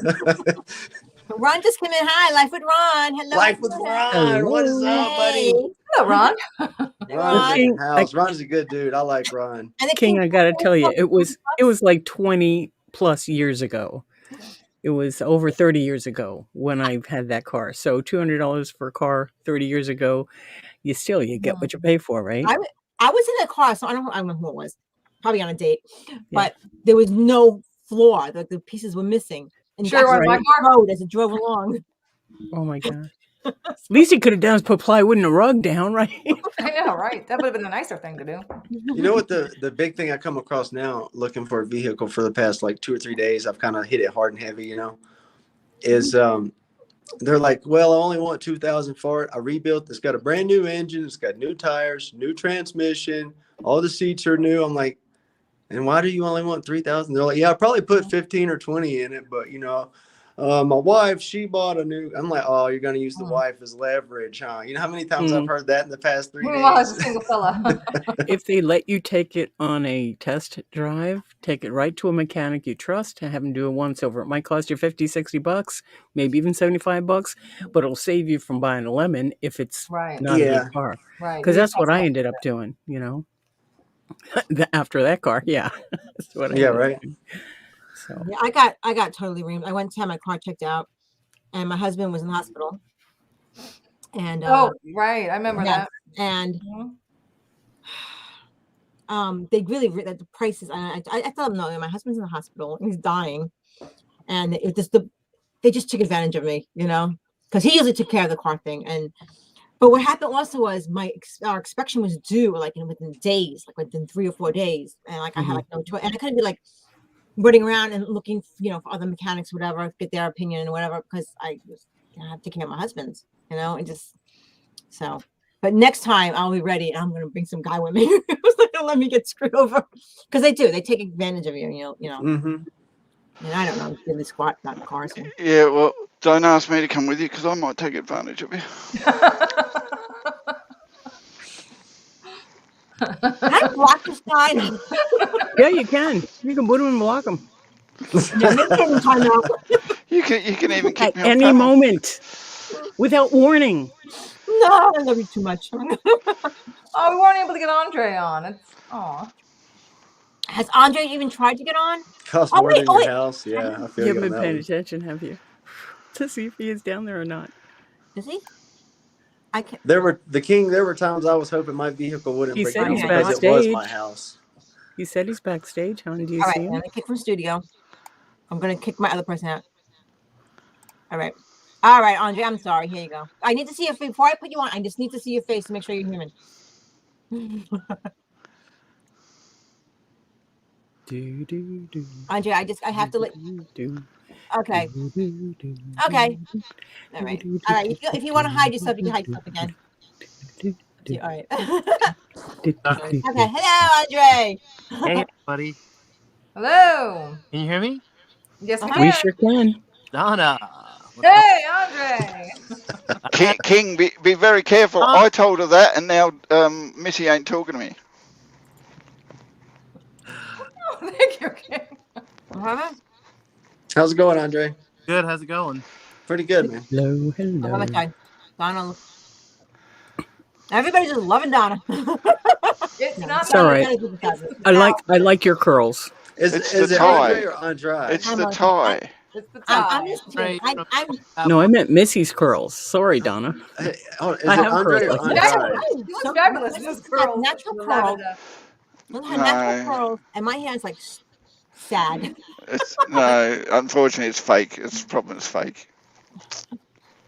Ron just came in. Hi, Life with Ron. Hello. Life with Ron. What is up, buddy? Hello, Ron. Ron's King, in the house. Ron's a good dude. I like Ron. And the King, I gotta tell you, it was like 20 plus years ago. It was over 30 years ago when I had that car. So $200 for a car 30 years ago, you get what you pay for, right? I was in a car, so I don't know who it was. Probably on a date, but there was no floor. The pieces were missing. And you Sure, got on to my the road as it drove along. Oh my God. Least he could have done is put plywood and a rug down, right? I know, right? That would have been the nicer thing to do. You know what the big thing I come across now looking for a vehicle for the past like 2 or 3 days, I've kind of hit it hard and heavy, is they're like, well, I only want 2,000 for it. I rebuilt. It's got a brand new engine. It's got new tires, new transmission. All the seats are new. I'm like, and why do you only want 3,000? They're like, yeah, I probably put 15 or 20 in it, but my wife, she bought a new. I'm like, oh, you're gonna use the wife as leverage, huh? You know how many times I've heard that in the past 3 days? Well, as a single fella. If they let you take it on a test drive, take it right to a mechanic you trust and have them do it once over. It might cost you $50-$60, maybe even $75, but it'll save you from buying a lemon if it's Right. not a good car. Right. Because that's what I ended up doing, After that car, yeah. That's what I ended up right. doing. So. Yeah, I got totally reamed. I went to have my car checked out, and my husband was in the hospital. And right, I remember that. And they really the prices. I thought, no, my husband's in the hospital. He's dying, and they just took advantage of me, because he usually took care of the car thing. But what happened also was our inspection was due within days, within 3 or 4 days, and I had no choice, and I couldn't be running around and looking, for other mechanics, whatever, get their opinion and whatever, because I have to take care of my husband's, and just so. But next time I'll be ready, and I'm going to bring some guy with me. Don't let me get screwed over, because they take advantage of you, Mm-hmm. And I don't know, really squat about cars. Yeah, well, don't ask me to come with you because I might take advantage of you. I block the sign. Yeah, you can. You can put them and block them. You can even kick At me off any camera. moment, without warning. No, that'll be too much. Oh, we weren't able to get Andre on. Has Andre even tried to get on? Cost more than your house. Yeah, I feel You you haven't on been that paying one. attention, have you? To see if he is down there or not. Is he? I can't. There were times I was hoping my vehicle wouldn't He break said down he's because it was backstage. my house. He said he's backstage, hon. Do you All see right, I'm him? gonna kick from studio. I'm gonna kick my other person out. All right, Andre. I'm sorry. Here you go. I need to see your face before I put you on. I just need to see your face to make sure you're human. Andre, I have to let. Okay. Okay. All right. If you want to hide yourself, you can hide yourself again. All right. Okay. Hello, Andre. Hey, everybody. Hello. Can you hear me? Yes, we We can. sure can. Donna. Hey, Andre. King, be very careful. I told her that, and now Missy ain't talking to me. Oh, thank you, King. How's it going, Andre? Good. How's it going? Pretty good, man. Hello, One more hello. time. Donna. Everybody's just loving Donna. It's not It's all that. right. I like your curls. Is It's it the tie. Andre or Andre? It's the tie. It's the I'm tie. just kidding. Right. I'm No, I meant Missy's curls. Sorry, Donna. Hey, oh, is I it have Andre curls or like that. Andre? You look fabulous in those curls. Natural The curls. lavender. Look at her natural No, curls, and my hair is like sad. no. Unfortunately, it's fake. It's the problem. It's fake.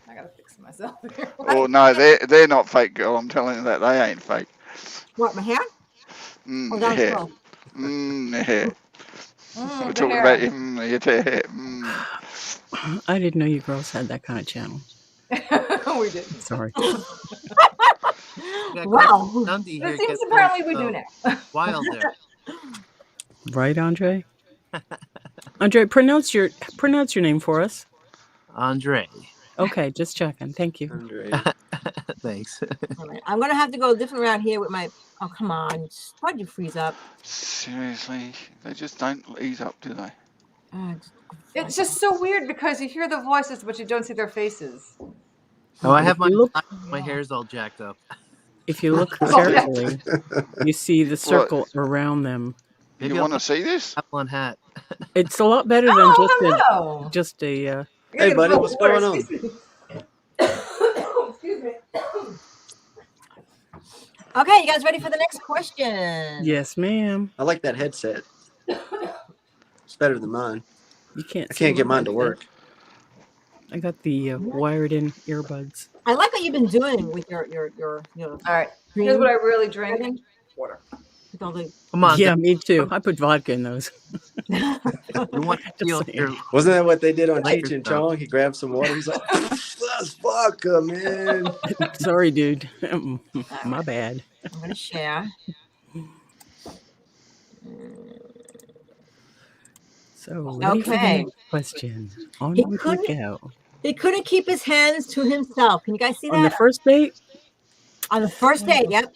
I gotta fix myself here. Or no, they're not fake, girl. I'm telling you that they ain't fake. What, my hair? Or The Donna's hair. curls? The hair. We're The talking hair. about your hair. I didn't know you girls had that kind of channel. We did. Sorry. Wow. Dundee But here it seems gets apparently we do now. wild there. Right, Andre? Andre, pronounce your name for us. Andre. Okay, just checking. Thank you. Andre. Thanks. All right, I'm gonna have to go a different route here with my. Oh, come on! Why'd you freeze up? Seriously, they just don't ease up, do they? It's just so weird because you hear the voices, but you don't see their faces. Oh, I have If my hair's all jacked up. If you look carefully, you see the circle around them. Maybe You I'll want to see this? have one hat. It's a lot better than Oh, hello. just a. Hey, buddy, what's going on? Excuse me. Okay, you guys ready for the next question? Yes, ma'am. I like that headset. It's better than mine. You can't. I see can't get my mine to headset. work. I got the wired-in earbuds. I like what you've been doing with your All right. green Here's what I really drink. thing. Water. With all the- Come on. Yeah, me too. I put vodka in those. We want to feel saying. your Wasn't that what they did on Like Cheech and yourself. Chong? He grabbed some water. He's like, that's vodka, man. Sorry, dude. My bad. I'm gonna share. So, ready for the Okay. next question. On He we couldn't- go. He couldn't keep his hands to himself. Can you guys see On the that? first date, On the first date, yep.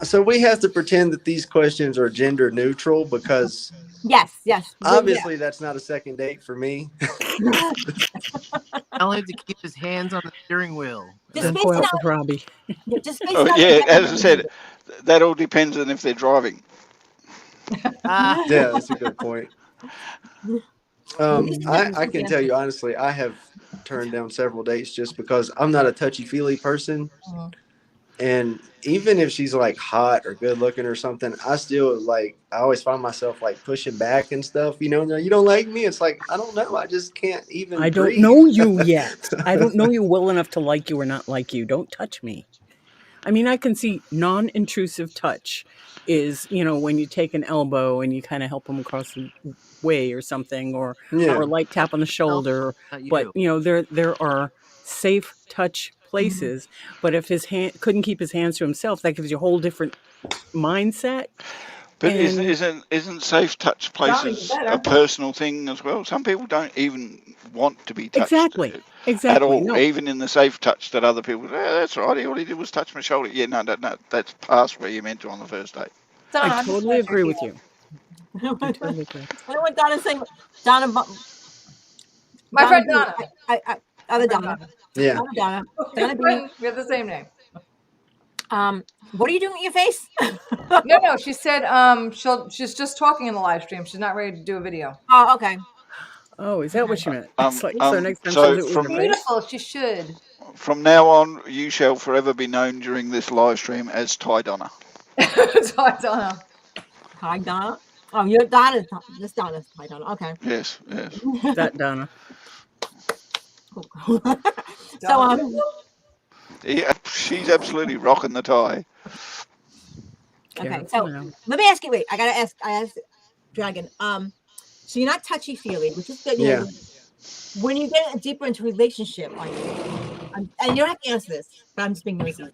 So we have to pretend that these questions are gender neutral because Yes. obviously that's not a second date for me. tell him to keep his hands on the steering wheel. Just don't based go it out out. with Robbie. Yeah, just based Oh, it out yeah, the as I said, that all depends on if they're driving. Ah, Yeah, that's a good point. I can tell you honestly, I have turned down several dates just because I'm not a touchy-feely person. And even if she's like hot or good looking or something, I still I always find myself like pushing back and stuff. You know, you don't like me. It's like, I don't know. I just can't even. I don't breathe. know you yet. I don't know you well enough to like you or not like you. Don't touch me. I mean, I can see non-intrusive touch is, when you take an elbow and you kind of help them across the way or something, or Yeah. a light tap on the shoulder. not you. But there are safe touch places. But if his hand couldn't keep his hands to himself, that gives you a whole different mindset. But And- isn't safe touch places a personal thing as well? Some people don't even want to be touched Exactly. at all, No. even in the safe touch that other people. That's right. All he did was touch my shoulder. Yeah, no, that's past where you meant to on the first date. I totally agree with you. I I totally agree. don't know what Donna's saying. Donna, My friend Donna. Other Donna. Yeah. Donna. Donna B. We have the same name. What are you doing with your face? No. She said she's just talking in the live stream. She's not ready to do a video. Oh, okay. Oh, is that what you meant? It's like, so next time so she'll do it from- with her face. Beautiful. She should. From now on, you shall forever be known during this live stream as Ty Donna. Donna. Hi, Donna. Oh, you're Donna. This Donna's hi, Donna. Okay. Yes. That Donna. Cool. So, Yeah, she's absolutely rocking the tie. okay. Careful So now. let me ask you. Wait, I asked Dragon. So you're not touchy feely, which is good. Yeah. When you get deeper into a relationship, and you don't have to answer this, but I'm just being nosy.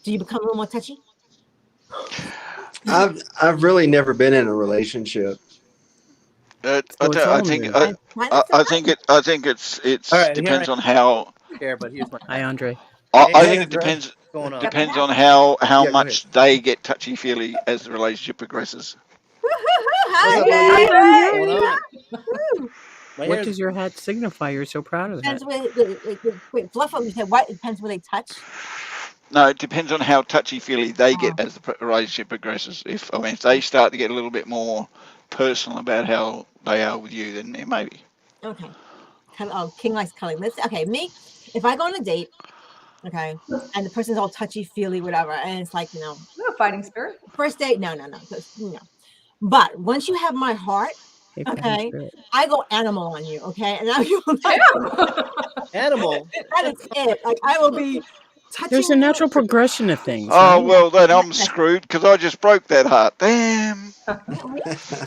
Do you become a little more touchy? I've really never been in a relationship. I it's all think new. I think it's All right, here depends I- on how. Here, but here's my Hi, Andre. I Hey, think it Greg. depends going on. depends on how Yeah, go much they get touchy feely as the relationship progresses. Hi, What's up, Ray. What's going on? My What hair's- does your hat signify? You're so proud of that. Depends wait, Fluff, you said what? It depends where they touch. No, it depends on how touchy feely they get as the relationship progresses. If they start to get a little bit more personal about how they are with you, then maybe. Okay. Oh, King likes cuddling. Okay, me, if I go on a date, okay, and the person's all touchy-feely, whatever, and it's like, You have a fighting spirit. first date, no. But once you have my heart, Hey, fighting okay, spirit. I go animal on you, okay? And I will Animal. that is it. Like, I will be touching There's a you. natural progression of things, Oh, right? well, then I'm screwed because I just broke that heart. Damn.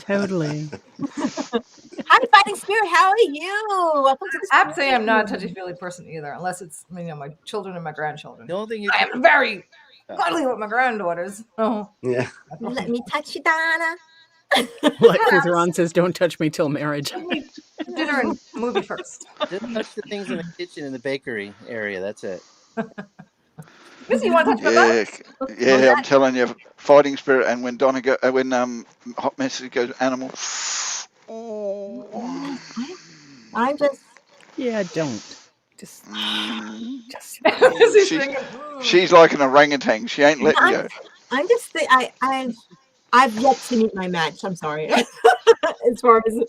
Totally. Hi, fighting spirit. How are you? Welcome to the I have to say I'm not a stream. touchy-feely person either, unless it's my children and my grandchildren. The only thing you I am very Oh. cuddly with my granddaughters. Oh, Yeah. Let me touch you, Donna. Like Chris Ron says, don't touch me till marriage. dinner and movie first. just touch the things in the kitchen in the bakery area. That's it. Missy, you want to touch my butt? Yeah, I'm telling you, fighting spirit. And when Donna when Hot Message goes animal. Oh. I'm just. Yeah, don't. Just Missy's She's, thinking, she's like an orangutan. She ain't letting go. I'm just. I've yet to meet my match. I'm sorry. As far as.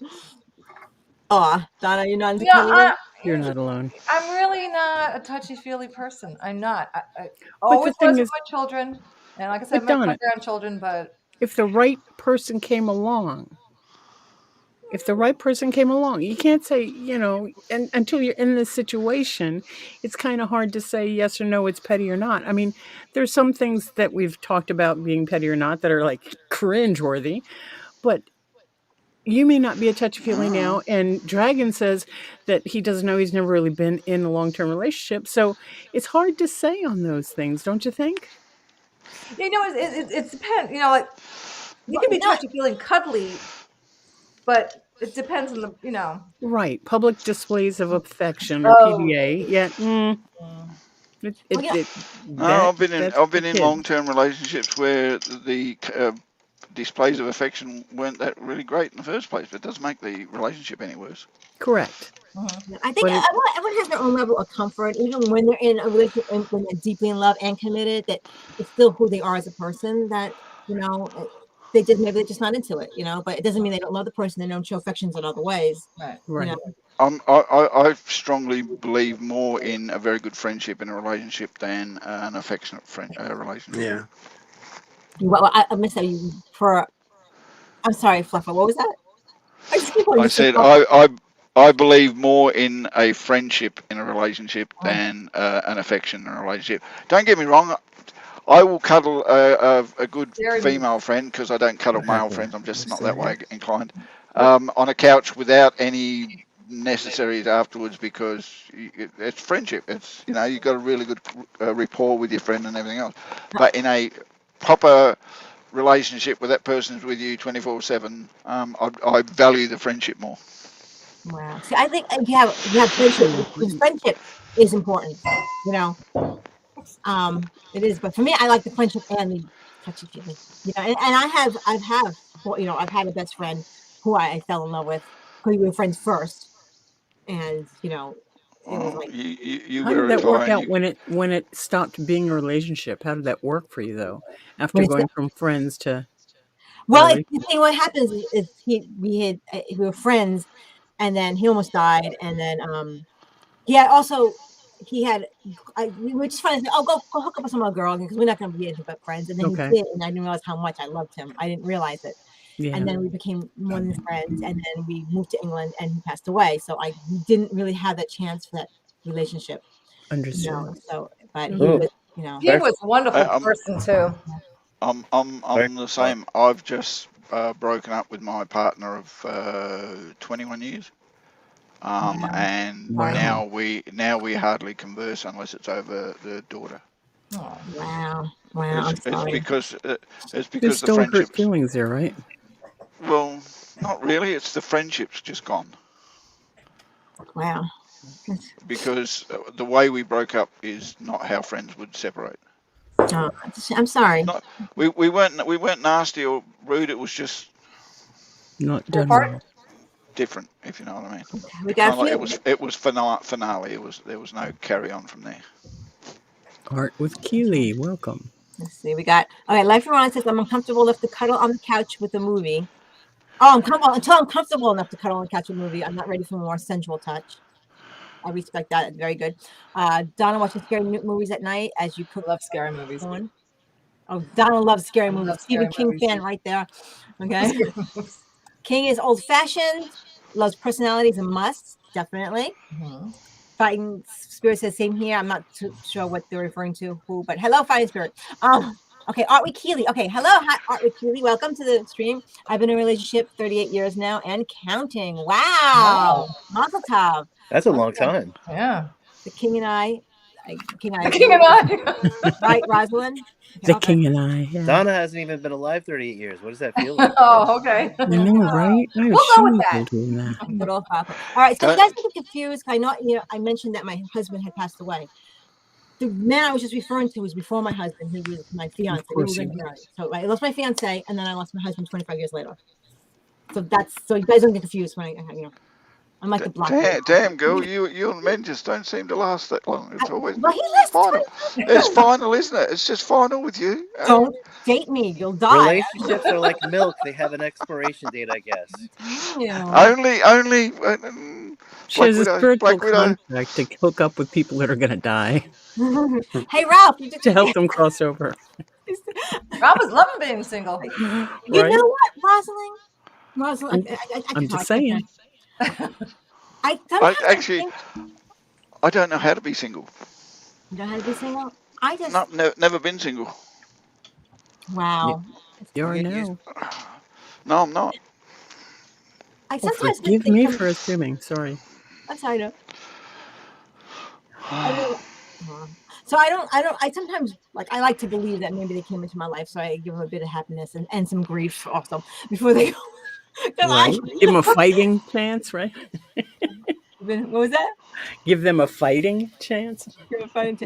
Oh, Donna, you're not into cuddling? you're not alone. I'm really not a touchy-feely person. I'm not. I the always thing was with is- my children, and like I said, But my Donna- grandchildren. But If the right person came along, you can't say, and until you're in this situation, it's kind of hard to say yes or no, it's petty or not. I mean, there's some things that we've talked about being petty or not that are like cringeworthy, but you may not be a touchy-feely now. And Dragon says that he doesn't know, he's never really been in a long-term relationship. So it's hard to say on those things, don't you think? it depends. Like you can be touchy-feely and cuddly, but it depends on the. Right. Public displays of affection or Oh. PDA. Yeah. No, I've been in kid. long-term relationships where the displays of affection weren't that really great in the first place, but it doesn't make the relationship any worse. Correct. I think everyone has their own level of comfort, even when they're in a relationship and when they're deeply in love and committed, that it's still who they are as a person, that, maybe they're just not into it, but it doesn't mean they don't love the person. They don't show affections in other ways. Right. I strongly believe more in a very good friendship in a relationship than an affectionate relationship. Yeah. Well, I missed that I'm sorry, Fluffer. What was that? I said I believe more in a friendship in a relationship than an affection in a relationship. Don't get me wrong. I will cuddle a good female friend because I don't cuddle male friends. I'm just not that way inclined. On a couch without any necessaries afterwards, because it's friendship. It's you've got a really good rapport with your friend and everything else. But in a proper relationship where that person's with you 24/7, I value the friendship more. Wow. See, I think if you have friendship, because friendship is important. It is. But for me, I like the friendship and the touchy-feely. And I've had a best friend who I fell in love with, who we were friends first, and it was like. You How did that work out when it stopped being a relationship? How did that work for you though? After going from friends to. Well, what happens is we were friends, and then he almost died, and then we were just trying to say, oh, go hook up with some other girl because we're not going to be anything but friends, and then he did, and I didn't realize how much I loved him. I didn't realize it. Yeah. And then we became more than friends, and then we moved to England, and he passed away. So I didn't really have that chance for that relationship. Understood. But he was, he was a wonderful person too. I'm the same. I've just broken up with my partner of 21 years, and now we hardly converse unless it's over the daughter. Oh, wow! It's because There's the still friendship's hurt feelings there, right? Well, not really. It's the friendship's just gone. Wow. Because the way we broke up is not how friends would separate. Oh, I'm sorry. We weren't nasty or rude. It was just not done well. Different, if you know what I mean. Okay. It was finale. There was no carry on from there. Art with Keely, welcome. Let's see. We got Life Around says I'm uncomfortable enough to cuddle on the couch with a movie. Oh, until I'm comfortable enough to cuddle and catch a movie. I'm not ready for more sensual touch. I respect that. Very good. Donna watching scary movies at night as you cook. I love scary movies. Corn. Oh, Donna loves scary I movies. love Stephen scary King movies. fan right there. Okay. King is old fashioned, loves personalities and musts, definitely. Mhm. Fighting Spirit says same here. I'm not too sure what they're referring to, who, but hello, Fighting Spirit. Okay, Artwee Keeley. Okay, hello, hi, Artwee Keeley. Welcome to the stream. I've been in a relationship 38 years now and counting. Wow. Mazel tov. That's a long time. Yeah. The King and I. King and I. Right, Rosalind? The Okay. King and I. Yeah. Donna hasn't even been alive 38 years. What does that feel like? Oh, okay. I know, right? I was We'll go with that. doing that. Good old Papa. All right, so you guys get confused. I know, I mentioned that my husband had passed away. The man I was just referring to was before my husband. He was my fiance. Of course We he were married. So I lost my fiance, and then I lost my husband 25 years later. So you guys don't get confused when I'm like the block. Damn, girl, you and men just don't seem to last that long. It's always Well, he lasts final. It's final, isn't it? It's just final with you. Don't date me. You'll die. Relationships are like milk. They have an expiration date, I guess. Only. She has a Widow, spiritual Black Widow. contract to hook up with people that are going to die Hey, Ralph. to help them cross over. Rob was loving being single. You Right? know what, Rosalind? I'm just saying. I Actually, I don't know how to be single. You know how to be single? I just Never been single. wow. You already know. No, I'm not. I Well, sometimes forgive think me of- for assuming. Sorry. I'm sorry. No. So I sometimes I like to believe that maybe they came into my life, so I give them a bit of happiness and some grief also before they go. 'Cause Right? Give them a fighting chance, right? what was that? Give them a fighting chance.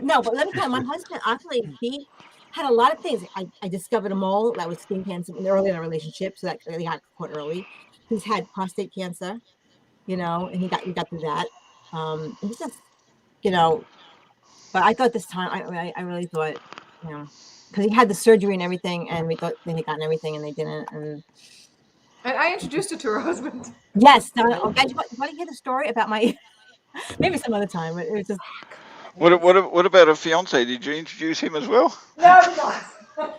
No, but let me tell you, my husband actually he had a lot of things. I discovered a mole that was skin cancer early in a relationship, so that he got caught early. He's had prostate cancer, and he got through that. He's just, but I thought this time I really thought, because he had the surgery and everything, and we thought they had gotten everything, and they didn't. And I introduced her to her husband. yes, Donna, you want to hear the story about my? Maybe some other time, but it was just. What about a fiance? Did you introduce him as well?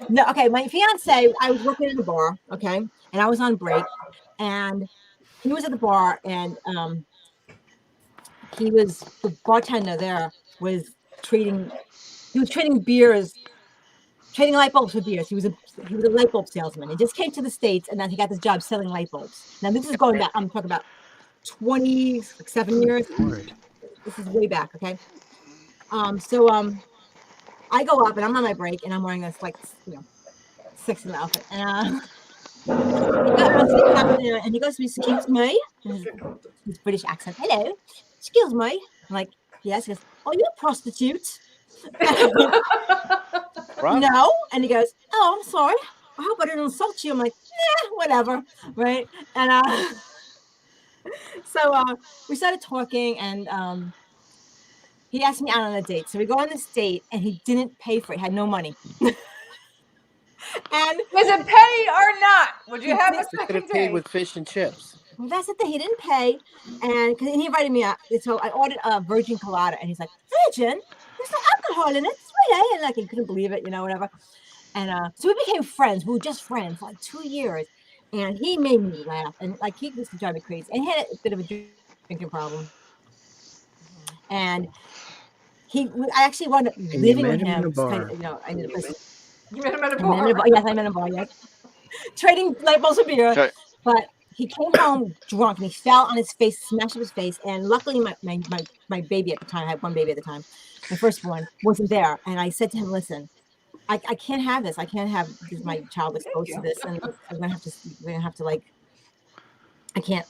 No, okay. My fiance, I was working in a bar, okay, and I was on break, and he was at the bar, and the bartender there was trading beers, trading light bulbs for beers. He was a light bulb salesman. He just came to the States, and then he got this job selling light bulbs. Now this is going back. I'm talking about 27 years. Lord. This is way back, okay. So I go up and I'm on my break and I'm wearing this sexy outfit. And he goes to me, excuse me, his British accent. Hello, excuse me. I'm like, yes. He goes, are you a prostitute? No. And he goes, oh, I'm sorry. I hope I didn't insult you. I'm like, whatever, right? And so we started talking, and he asked me out on a date. So we go on this date, and he didn't pay for it. He had no money. And was it pay or not? Would you have a You could second have paid date? with fish and chips. well, that's the thing. He didn't pay, and because he invited me out, so I ordered a virgin colada, and he's like, virgin? There's no alcohol in it, sweetie. And he couldn't believe it, whatever. And so we became friends. We were just friends for 2 years, and he made me laugh, and he used to drive me crazy. And he had a bit of a drinking problem, and I actually wound up living with him. I did a place. You met him at a I met him bar. at a bar. Yes, I met him at a bar. Yes, trading light bulbs for beer. Okay. But he came home drunk and he fell on his face, smashed up his face. And luckily, my baby at the time, I had one baby at the time, my firstborn, wasn't there. And I said to him, "Listen, I can't have this. I can't have my child exposed to this, and we're gonna have to I can't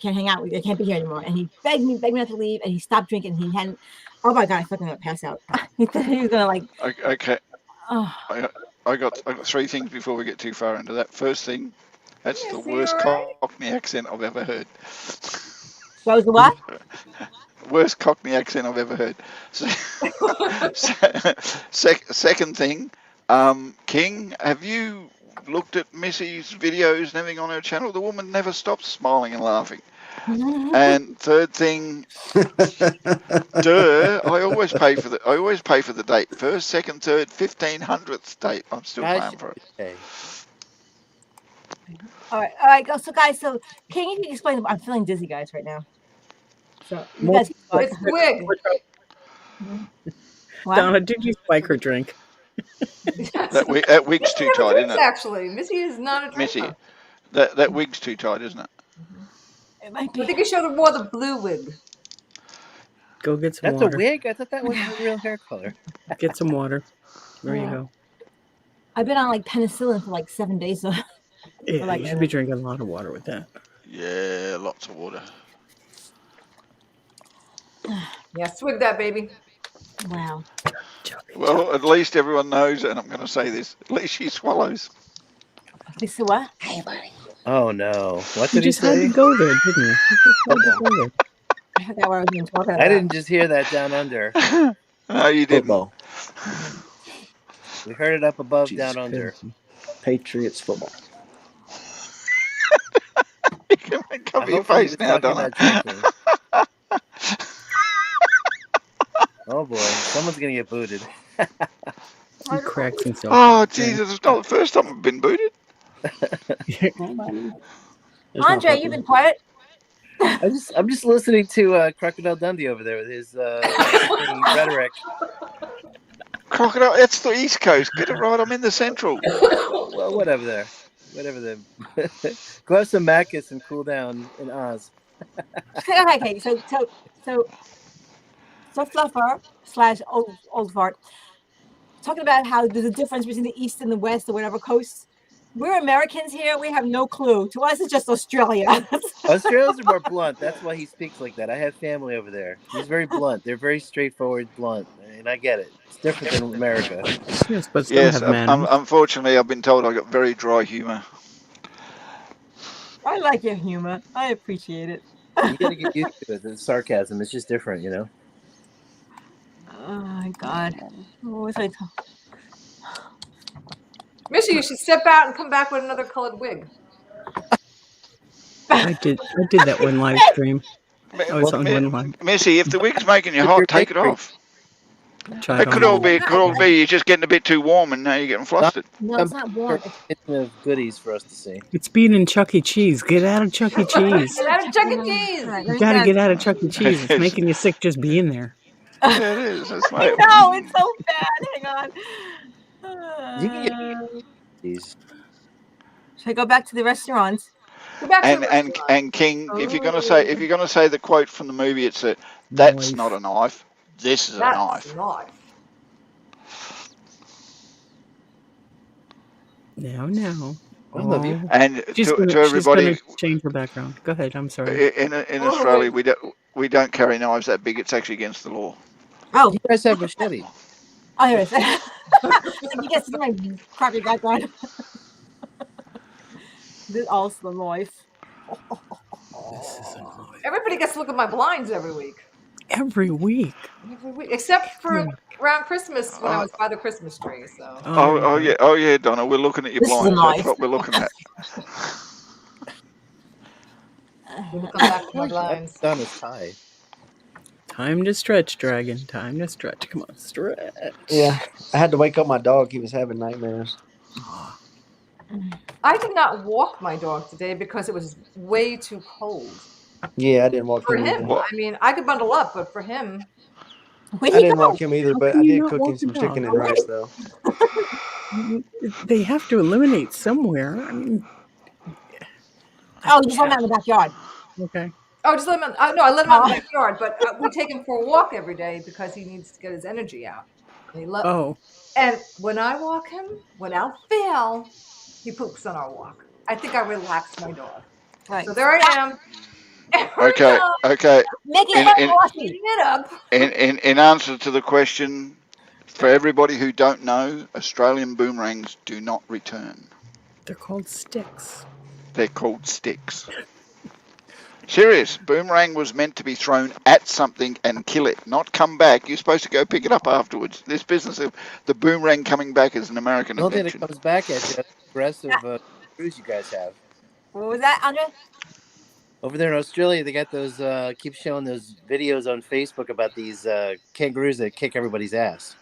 hang out with you. I can't be here anymore." And he begged me not to leave, and he stopped drinking. He hadn't. Oh my God, I fucking gonna pass out. He thought he was gonna Okay. Oh. I got 3 things before we get too far into that. First thing, that's the Yes, worst you're right. Cockney accent I've ever heard. What was the what? Worst Cockney accent I've ever heard. Second thing, King, have you looked at Missy's videos and everything on her channel, the woman never stops smiling and laughing. And third thing, I always pay for the date. First, second, third, 1500th date. I'm still paying for it. Okay. All right. So guys, can you explain? I'm feeling dizzy, guys, right now. So you guys, It's wig. what? Donna, did you spike her drink? That wig's too tight, isn't it? Actually, Missy is not a drinker. Missy, that wig's too tight, isn't it? It might I be. think you should have wore the blue wig. Go get some That's water. a wig? I thought that was her real hair color. Get some water. There you Yeah. go. I've been on like penicillin for like 7 days. So Yeah, like you should be drinking a lot of water with that. Yeah, lots of water. Yeah, swig that, baby. wow. Well, at least everyone knows, and I'm going to say this, at least she swallows. Lisa, what? Oh no! What You did he just had say? to go there, didn't you? You just had to go there. I forgot what I was even talking about. I didn't just hear that down under. No, you didn't. Football. We heard it up above, Jesus down under. Patriots football. You can cover your Hopefully face he's now, talking Donna. about drinking. Oh boy, someone's gonna get booted. He cracks himself. Oh, Jesus, it's not the first time I've been booted. There's no Andre, you've been quiet. I'm just listening to Crocodile Dundee over there with his rhetoric. Crocodile, it's the East Coast. Get it right, I'm in the Central. Well, whatever there. Go have some Macus and cool down in Oz. Okay. So fluffer / old fart. Talking about how there's a difference between the East and the West or whatever coast. We're Americans here. We have no clue. To us, it's just Australia. Australians are more blunt. That's why he speaks like that. I have family over there. He's very blunt. They're very straightforward, blunt, and I get it. It's different than America. Yes, but still Yes, have manners. unfortunately, I've been told I got very dry humour. I like your humor. I appreciate it. You gotta get used to it. The sarcasm. It's just different, you know. Oh my God. What was I talking? Missy, you should step out and come back with another colored wig. I did that one live stream. I was on one live. Missy, if the wig's making you hot, take it off. Tried It could on all be you're just getting a bit too warm and now you're getting flustered. No, it's not warm. Of goodies for us to see. It's being in Chuck E. Cheese. Get out of Chuck E. Cheese. Get out of Chuck E. Cheese. You gotta get out of Chuck E. Cheese. It's making you sick just being there. Yeah, it is. That's I right. know, it's so bad. Hang on. You can get these. Should I go back to the restaurants? Go back to the And restaurant. King, if you're gonna say the quote from the movie, it's that's not a knife. This is a That's knife. knife. No. I love you. And She's to gonna everybody change her background. Go ahead. I'm sorry. in Australia, we don't carry knives that big. It's actually against the law. Oh, You guys have machetes. oh, here it is. You guys see my crappy background. This is also the noise. Everybody gets to look at my blinds every week. Every week. Every week. Except for around Christmas when I was by the Christmas tree. So Oh yeah, Donna. We're looking at your This is blinds. nice. That's what we're looking at. we'll come back to my blinds. Done is tie. Time to stretch, Dragon. Time to stretch. Come on, stretch. Yeah, I had to wake up my dog. He was having nightmares. I did not walk my dog today because it was way too cold. Yeah, I didn't walk For him him, either. What? I mean, I could bundle up, but for him, Where'd I he didn't go? walk him either, How but can I you did not cook walk him some the dog? chicken and rice though. They have to eliminate somewhere. I mean, Oh, you just went out in the backyard. okay. just let him. No, I let him out in the backyard, but we take him for a walk every day because he needs to get his energy out. And he loves. Oh, And when I walk him, without fail, he poops on our walk. I think I relaxed my dog. Right. So there I am. Okay. Making In- it in- coffee. Eating it up. In answer to the question, for everybody who don't know, Australian boomerangs do not return. they're called sticks. They're called sticks. Serious. Boomerang was meant to be thrown at something and kill it, not come back. You're supposed to go pick it up afterwards. This business of the boomerang coming back is an American The only thing that invention. comes back at you, aggressive cruise you guys have. What was that, Andre? Over there in Australia, they got those, keep showing those videos on Facebook about these kangaroos that kick everybody's ass.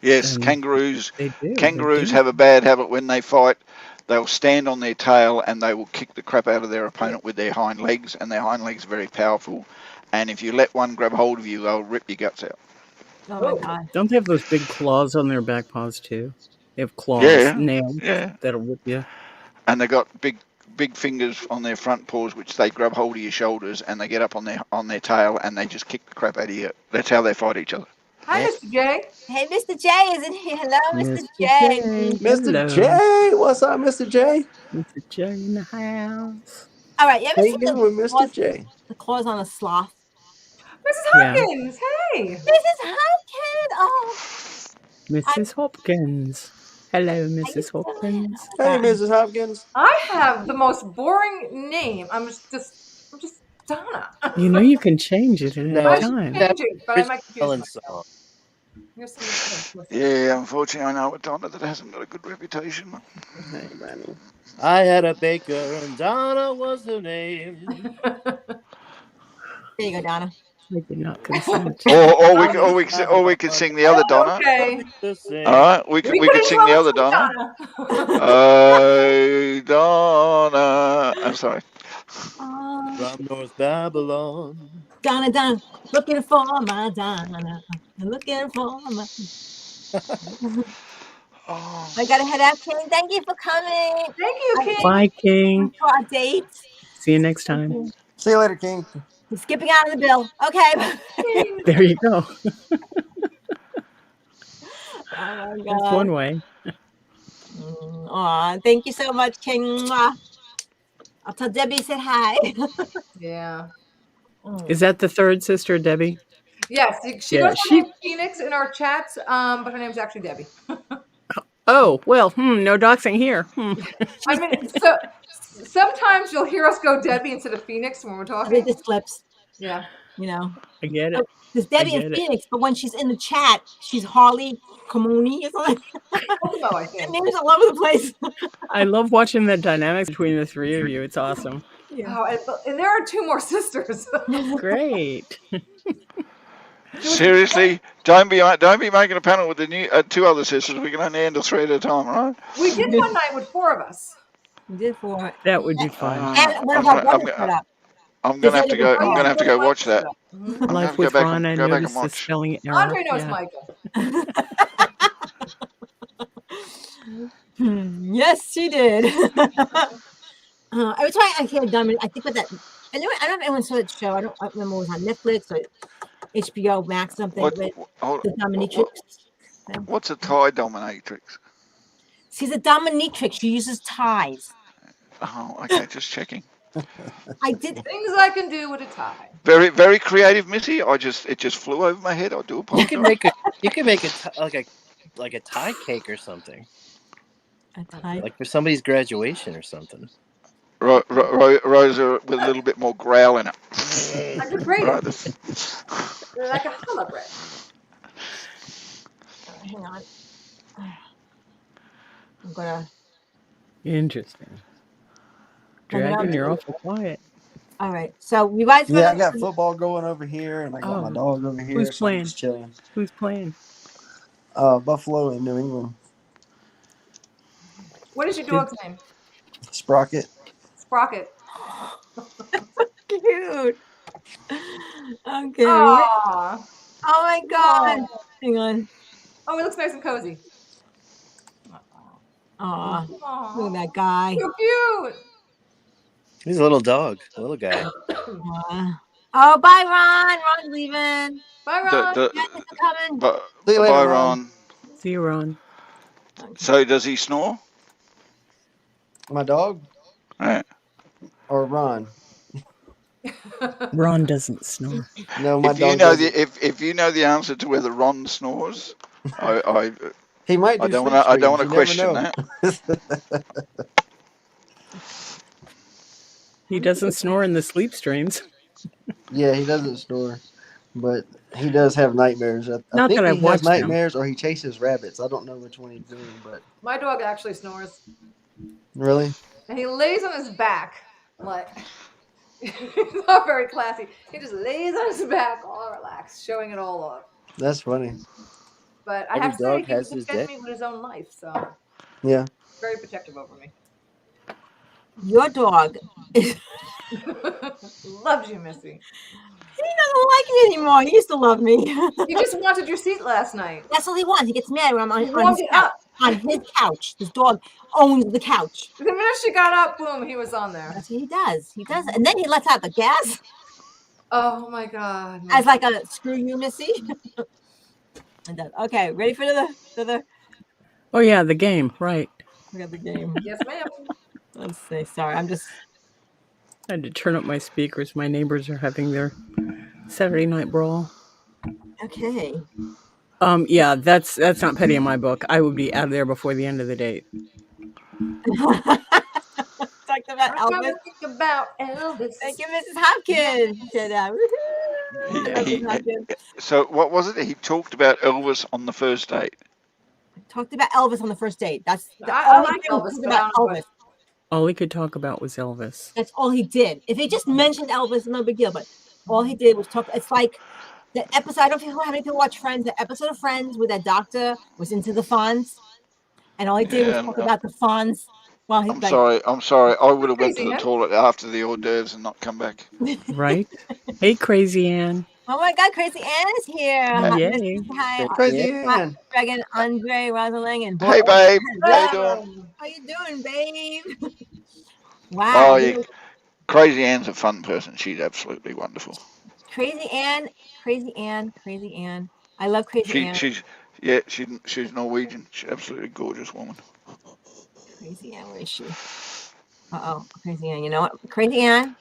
Yes, And kangaroos. they do. Kangaroos have a bad habit when they fight. They'll stand on their tail and they will kick the crap out of their opponent with their hind legs, and their hind legs are very powerful. And if you let one grab hold of you, they'll rip your guts out. Oh my God. Don't they have those big claws on their back paws too? They have claws, Yeah, nails yeah. that'll rip you. And they got big fingers on their front paws, which they grab hold of your shoulders and they get up on their tail and they just kick the crap out of you. That's how they fight each other. Hi, Mr. J. Hey, Mr. J is in here. Hello, Mr. J. Mr. Hello. J, what's up, Mr. J? Mr. J in the house. All right, you How ever you seen doing, Mr. claws, J? the claws on a sloth? Mrs. Yeah. Hopkins, hey. Mrs. Hopkins. Oh, Mrs. Hopkins. Hello, Mrs. Hopkins. Hey, Mrs. Hopkins. I have the most boring name. I'm just Donna. You know you can change it at any No, I time. should change it, but I might confuse Ellen myself. song. Here's some Yeah, unfortunately, I know a Donna that hasn't got a good reputation. Hey, Manny. I had a baker and Donna was her name. there you go, Donna. I did not consent. Or we could sing the other Donna. Okay. All right, we could sing the other Donna. Oh, Donna. I'm sorry. From North Babylon. Donna, looking for my Donna. Looking for my. Oh, I gotta head out, King. Thank you for coming. Thank you, King. Bye, King. For our date. See you next time. See you later, King. We're skipping out of the bill. Okay. There you go. Oh my That's God. one way. Aw, thank you so much, King. Mwah. I'll tell Debbie you said hi. Yeah. Is that the third sister, Debbie? Yes, she Yeah, goes by the name Phoenix in our chats, but her name's actually Debbie. Oh, well, no doxing here. I mean, so sometimes you'll hear us go Debbie instead of Phoenix when we're Read talking. the slips, Yeah. you know. I get it. There's Debbie get and it. Phoenix, but when she's in the chat, she's Harley Kamuni or something. No, I Her think. name's all over the place. I love watching the dynamics between the three of you. It's awesome. Oh, and there are two more sisters. Great. seriously, don't be making a panel with the new two other sisters. We can only handle three at a time, right? We did one night with four of us. We did for it. That would be fun. And one of our brothers put up. I'm gonna have to go. I'm gonna have to go watch that. Mhm. I'm gonna have Life to go with back Ron, I and go back and noticed the watch. spelling error. Andre knows Yeah. Michael. Yes, she did. Every time I hear Diamond, I think with that. I don't know if anyone saw that show. I don't remember it was on Netflix or HBO Max something. What, With hold- the Dominatrix. what's a tie dominatrix? She's a dominatrix. She uses ties. Oh, okay, just checking. I did. Things I can do with a tie. Very, very creative, Missy. It just flew over my head. I do You apologize. can make like a tie cake or something, A tie. like for somebody's graduation or something. Rosa with a little bit more growl in it. I could grate Right, it. this- They're like a challah bread. Hang on. I'm gonna. Interesting. Turn it Dragon, on. you're awful quiet. All right. So you guys. Yeah, I gonna- got football going over here, and I got my Oh. dog over here. Who's so I'm playing? just chilling. Who's playing? Buffalo in New England. What is your dog's name? Sprocket. Sprocket. Cute. Okay. Aww. Oh my God. Hang on. Oh, it looks nice and cozy. Aw. Aww. Look at that guy. So cute. He's a little dog, a little guy. Aw. Oh, bye, Ron. Ron's leaving. Bye, the- Ron. the- Thank you for coming. but See you later, bye, Ron. Ron. See you, Ron. So does he snore? My dog Right. or Ron? Ron doesn't snore. No, my If you dog. know doesn't. if you know the answer to whether Ron snores, He might. Do I don't sleep want to streams, you never question know. that. He doesn't snore in the sleep streams. Yeah, he doesn't snore, but he does have nightmares. I Not think that he I've has watched him. nightmares or he chases rabbits. I don't know which one he's doing, but My dog actually snores, really, and he lays on his back like he's not very classy. He just lays on his back, all relaxed, showing it all off. that's funny. But I Every have to say, dog he has his defends day. me with his own life, so Yeah, very protective over me. Your dog is Loves you, Missy. he doesn't like you anymore. He used to love me. He just wanted your seat last night. That's all he wants. He gets mad when I'm He on warmed his it couch. up. On his couch. His dog owns the couch. The minute she got up, boom, he was on there. That's what he does. He does. And then he lets out the gas Oh my God. as like a screw you, Missy. It does. Okay, ready for the Oh yeah, the game, right. we got the game. Yes, ma'am. Let's see. Sorry, I'm just I had to turn up my speakers. My neighbors are having their Saturday night brawl. okay. Yeah, that's not petty in my book. I would be out of there before the end of the date. Talked about I'm Elvis. trying to think about Elvis. Thank you, Mrs. Hopkins. Said, woohoo. He- Mrs. Hopkins. So what was it? He talked about Elvis on the first date. Talked about Elvis on the first date. That's I all he like did was Elvis, talk but about I don't know Elvis. All he could talk about was Elvis. That's all he did. If he just mentioned Elvis, no big deal. But all he did was talk. It's like the episode. I don't know how many people watch Friends. The episode of Friends where that doctor was into the Fonz, and all he did was Yeah, talk about the Fonz. Well, he I'm like, sorry. I would have went to Crazy, the huh? toilet after the hors d'oeuvres and not come back. Right? Hey, Crazy Ann. oh my God, Crazy Ann is here. Hi, Yay. hi, crazy hi, Ann. Dragon, Andre, Rosalind, and Hey, babe. How you doing? How you doing, babe? Wow. Oh, yeah. Crazy Ann's a fun person. She's absolutely wonderful. Crazy Ann, Crazy Ann, Crazy Ann. I love Crazy Ann. She's Norwegian. She's an absolutely gorgeous woman. Crazy Ann, where is she? Uh-oh, Crazy Ann. You know what? Crazy Ann.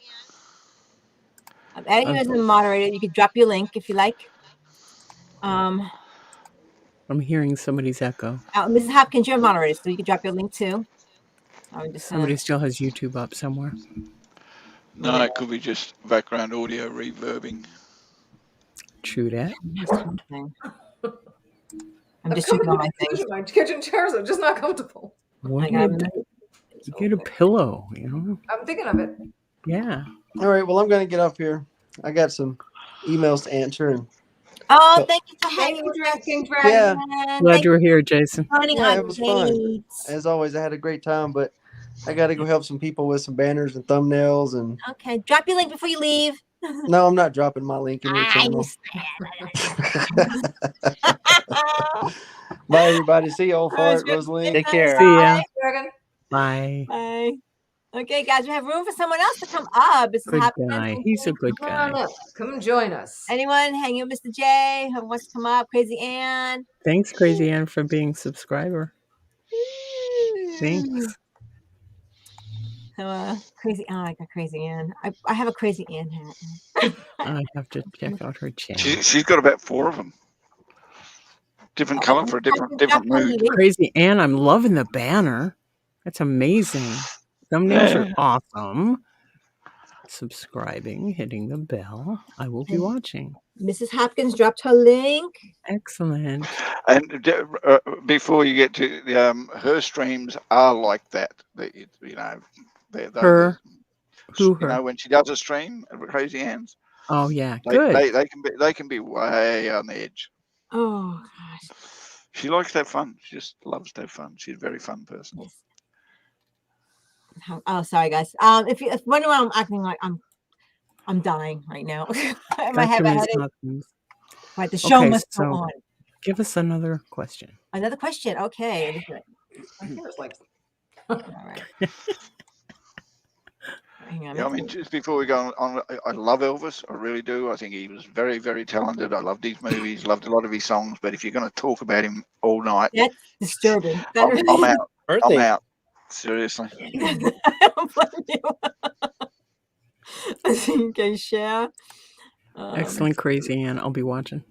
I'm adding you as a moderator. You could drop your link if you like. I'm hearing somebody's echo. Mrs. Hopkins, you're a moderator, so you can drop your link too. I'm just Somebody still has YouTube up somewhere. No, it could be just background audio reverbing. True that. I'm just shooting all my things. My kitchen chairs are just not comfortable. What I do you got do? You get a pillow, you know? I'm thinking of it. Yeah. All right. Well, I'm going to get off here. I got some emails to answer. And Oh, thank you for Thank hanging you, with us. King Yeah. Dragon. Glad Thank you you were here, Jason. for joining Yeah, on it was fun. dates. as always, I had a great time, but I got to go help some people with some banners and thumbnails. And Okay, drop your link before you leave. no, I'm not dropping my link in your channel. Bye, everybody. See you, old Oh, it's fart, good. Rosalind. Take care. See ya. Dragon. Bye. Bye. Okay, guys, we have room for someone else to come up. This is Good happening. guy. He's a good Come on guy. up. Come join us. Anyone hanging with Mr. J who wants to come up? Crazy Ann. Thanks, Crazy Ann, for being subscriber. Thanks. So, Crazy. Oh, I got Crazy Ann. I have a Crazy Ann hat. I have to check out her channel. She's got about 4 of them. Different color for a different mood. Crazy Ann, I'm loving the banner. That's amazing. Thumbnails are awesome. Subscribing, hitting the bell. I will be watching. Mrs. Hopkins dropped her link. Excellent. And before you get to her streams are like that. They're Her. Who You her? know, when she does a stream of Crazy Ann's, Oh yeah, good. they can be way on the edge. Oh gosh. She likes to have fun. She just loves to have fun. She's a very fun person. Yes. Oh, sorry, guys. If wondering why I'm acting like I'm dying right now. I might have a Ms. headache. Hopkins. Right, the show Okay, must go so- on. Give us another question. Another question. Okay. My ears like All right. Hang on. Yeah, I mean, just before we go on, I love Elvis. I really do. I think he was very, very talented. I loved his movies, loved a lot of his songs. But if you're going to talk about him all night, That's disturbing. I'm out. I'm Birthday. out. Seriously. I don't blame you. Okay, share. Excellent, Crazy Ann. I'll be watching.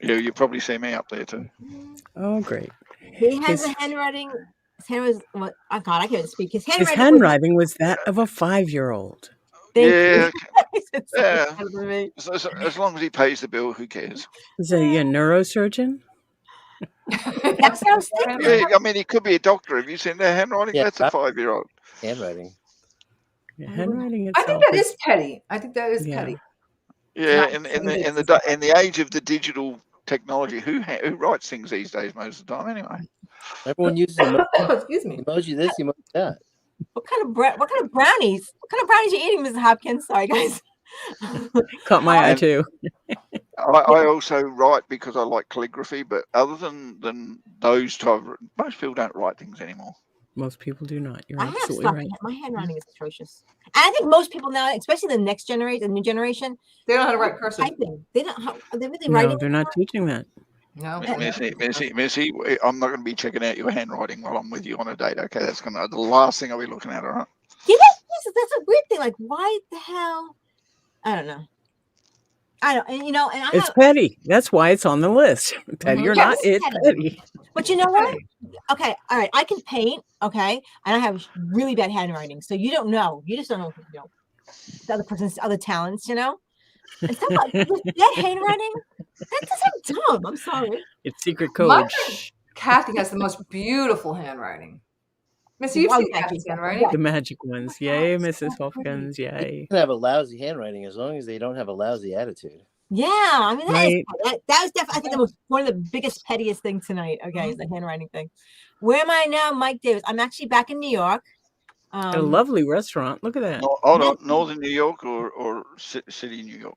You probably see me up there too. Oh, great. He has His- a handwriting His hand was what? Oh God, I can't speak. His His handwriting. handwriting was that of a 5-year-old. Thank Yeah, you. He said so yeah. much better than me. So as long as he pays the bill, who cares? Is he a neurosurgeon? That's what I was thinking. Yeah, I mean, he could be a doctor. Have you seen their handwriting? Yeah, That's a 5-year-old. handwriting. Yeah, handwriting I think itself that is petty. I think that is Yeah. petty. Yeah, Not in the age of the digital technology, who writes things these days most of the time anyway? Everyone uses emoji, Excuse me. emoji this, emoji that. What kind of brownies? What kind of brownies are you eating, Mrs. Hopkins? Sorry, guys. caught my eye And too. I also write because I like calligraphy, but other than those type, most people don't write things anymore. Most people do not. You're I have absolutely stuff. right. My handwriting is atrocious. And I think most people now, especially the next generation, the new generation, They don't know how to write cursive. typing. They don't. Are they really No, writing? they're not teaching that. No. Missy, I'm not going to be checking out your handwriting while I'm with you on a date. Okay, that's going to the last thing I'll be looking at. All right. Yeah, that's a weird thing. Like, why the hell? I don't know. And you know, and I It's have, petty. That's why it's on the list. Petty or Yeah, not, it's it's petty. petty. but you know what? Okay, all right. I can paint. Okay, and I have really bad handwriting. So you don't know. You just don't know. You know, the other person's other talents. You know. And stuff like that handwriting. That's so dumb. I'm sorry. It's secret My code. friend Kathy has the most beautiful handwriting. Missy, you've Oh, seen Kathy, Kathy's yeah. handwriting. The magic ones. Yay, God, Mrs. so Hopkins. Yay. You can have a lousy handwriting as long as they don't have a lousy attitude. Yeah, I mean Right. that was definitely I think the most one of the biggest pettiest things tonight. Okay, is the handwriting thing. Where am I now, Mike Davis? I'm actually back in New York. A lovely restaurant. Look at that. Hold on, Northern New York or City, New York?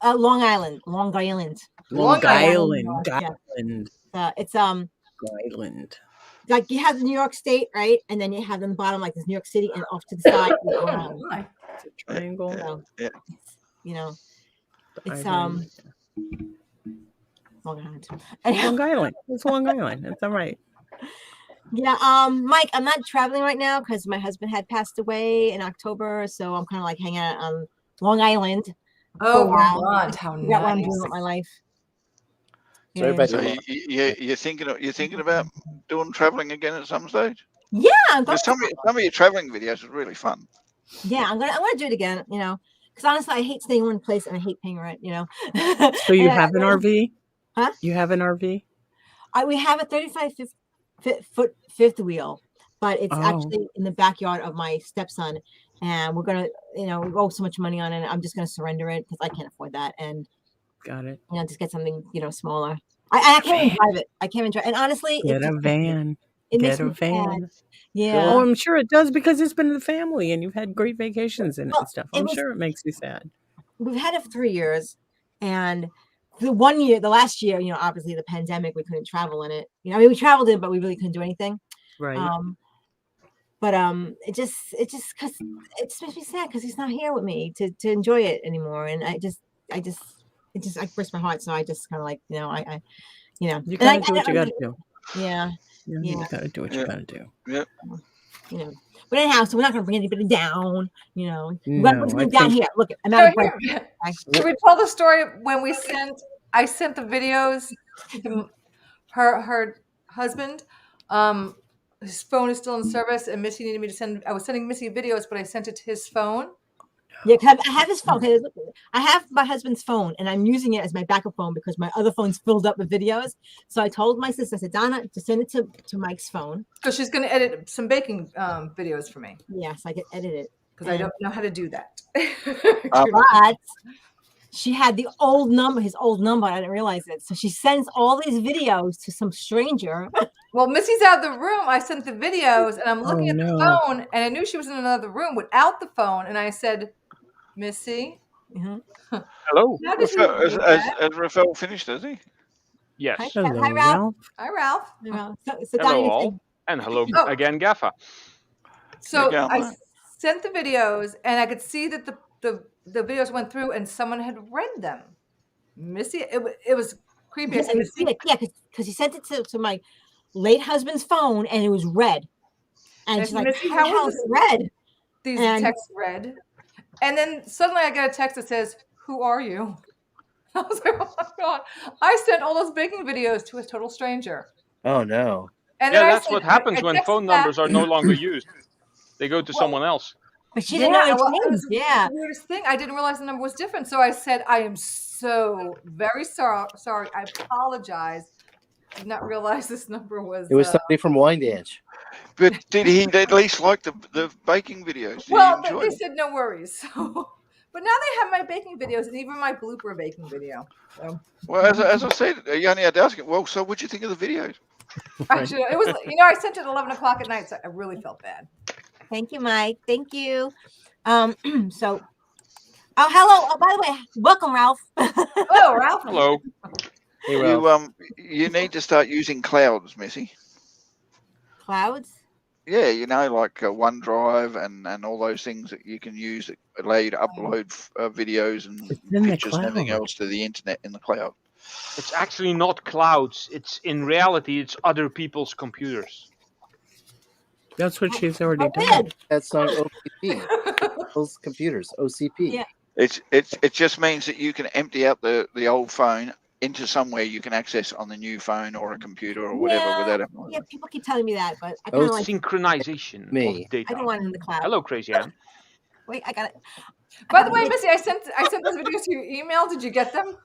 Long Island, Long Island. Long Island. Yeah. Island. It's Island. like you have New York State, right, and then you have on the bottom like this New York City, and off to the side, is Long Island. Hi. It's a triangle. So, Yeah. you know, it's Island. Long Island. Long Island. It's Long Island. That's all right. Yeah, Mike, I'm not traveling right now because my husband had passed away in October, so I'm kind of like hanging out on Long Island. Oh, wow. Vermont. How Figure out what I'm doing nice. with my life. So everybody So loves- you're thinking about doing traveling again at some stage? Yeah, I'm going. Because some of your traveling videos are really fun. Yeah, I'm gonna do it again. You know, because honestly, I hate staying in one place and I hate paying rent. You know. So you And have an RV? Huh? You have an RV? we have a 35-foot fifth wheel, but it's Oh. actually in the backyard of my stepson, and we're gonna, we owe so much money on it. I'm just gonna surrender it because I can't afford that, and Got it. just get something smaller. I can't even drive it. I can't even drive. And honestly, Get a van. It makes Get a me sad. van. Yeah. Oh, I'm sure it does because it's been in the family and you've had great vacations in it Well, and stuff. it I'm was- sure it makes you sad. We've had it for 3 years, and the last year, obviously the pandemic, we couldn't travel in it. We traveled in, but we really couldn't do anything. Right. But it just because it just makes me sad because he's not here with me to enjoy it anymore, and I burst my heart. So I just kind of like you and gotta do what you gotta do. Yeah, You yeah. gotta do what you gotta do. But anyhow, so we're not gonna bring anybody down. We're No, gonna put I them down think- here. Look, I'm So out of breath. here- Should we tell the story when I sent the videos to her husband? His phone is still in service, and Missy needed me to send. I was sending Missy videos, but I sent it to his phone. Yeah, 'cause I have his phone. 'Cause I have my husband's phone, and I'm using it as my backup phone because my other phone's filled up with videos. So I told my sister, I said, Donna, to send it to Mike's phone. Because she's going to edit some baking videos for me Yes, I can edit it. because I don't know how to do that. But she had his old number. I didn't realize it. So she sends all these videos to some stranger. Well, Missy's out of the room. I sent the videos, and I'm looking Oh, at the no. phone, and I knew she was in another room without the phone. And I said, Missy, Hello. how did you Has do that? Rafael finished, has he? Yes. Hi. Hello, Hi, Ralph. Ralph. Hi, Ralph. So Hello, Donna, all. And hello Oh. again, Gaffer. So Yeah, I mine. sent the videos, and I could see that the videos went through, and someone had read them. Missy, it was creepy. I said, Missy, because he sent it to my late husband's phone, and it was red. And And she's like, Missy, how the how hell was is it red? these And- texts read, and then suddenly I got a text that says, "Who are you?" I was like, "Oh my god!" I sent all those baking videos to a total stranger. Oh no. And Yeah, then that's what happens when phone texted back. numbers are no longer used. They go to Well, someone else. But she didn't know Yeah, it well, it changed. was the Yeah. weirdest thing. I didn't realize the number was different. So I said, I am so very sorry. I apologize. Did not realize this number was. It was somebody from Wine Dance. But did he at least like the baking videos? Did Well, he enjoy they them? said no worries. So, but now they have my baking videos and even my blooper baking video. So Well, as I said, you only had to ask him. Well, so what'd you think of the videos? actually, it was, I sent it at 11 o'clock at night, so I really felt bad. Thank you, Mike. Thank you. So, oh, hello. Oh, by the way, welcome, Ralph. Oh, Ralph. Hello. Hey, Ralph. You need to start using clouds, Missy. Clouds. Yeah, like OneDrive and all those things that you can use that allow you to upload videos and It's in the pictures and everything cloud. else to the internet in the cloud. It's actually not clouds. It's in reality, it's other people's computers. That's what she's already Oh, done. good. That song OCP. Those computers, OCP. Yeah. It just means that you can empty out the old phone into somewhere you can access on the new phone or a computer or whatever Yeah, without it. yeah, people keep telling me that, but I kind of like. Synchronization Me. of data. I don't want it in the cloud. Hello, Crazy Ann. Wait, I got it. By the way, Missy, I sent those videos to your email. Did you get them?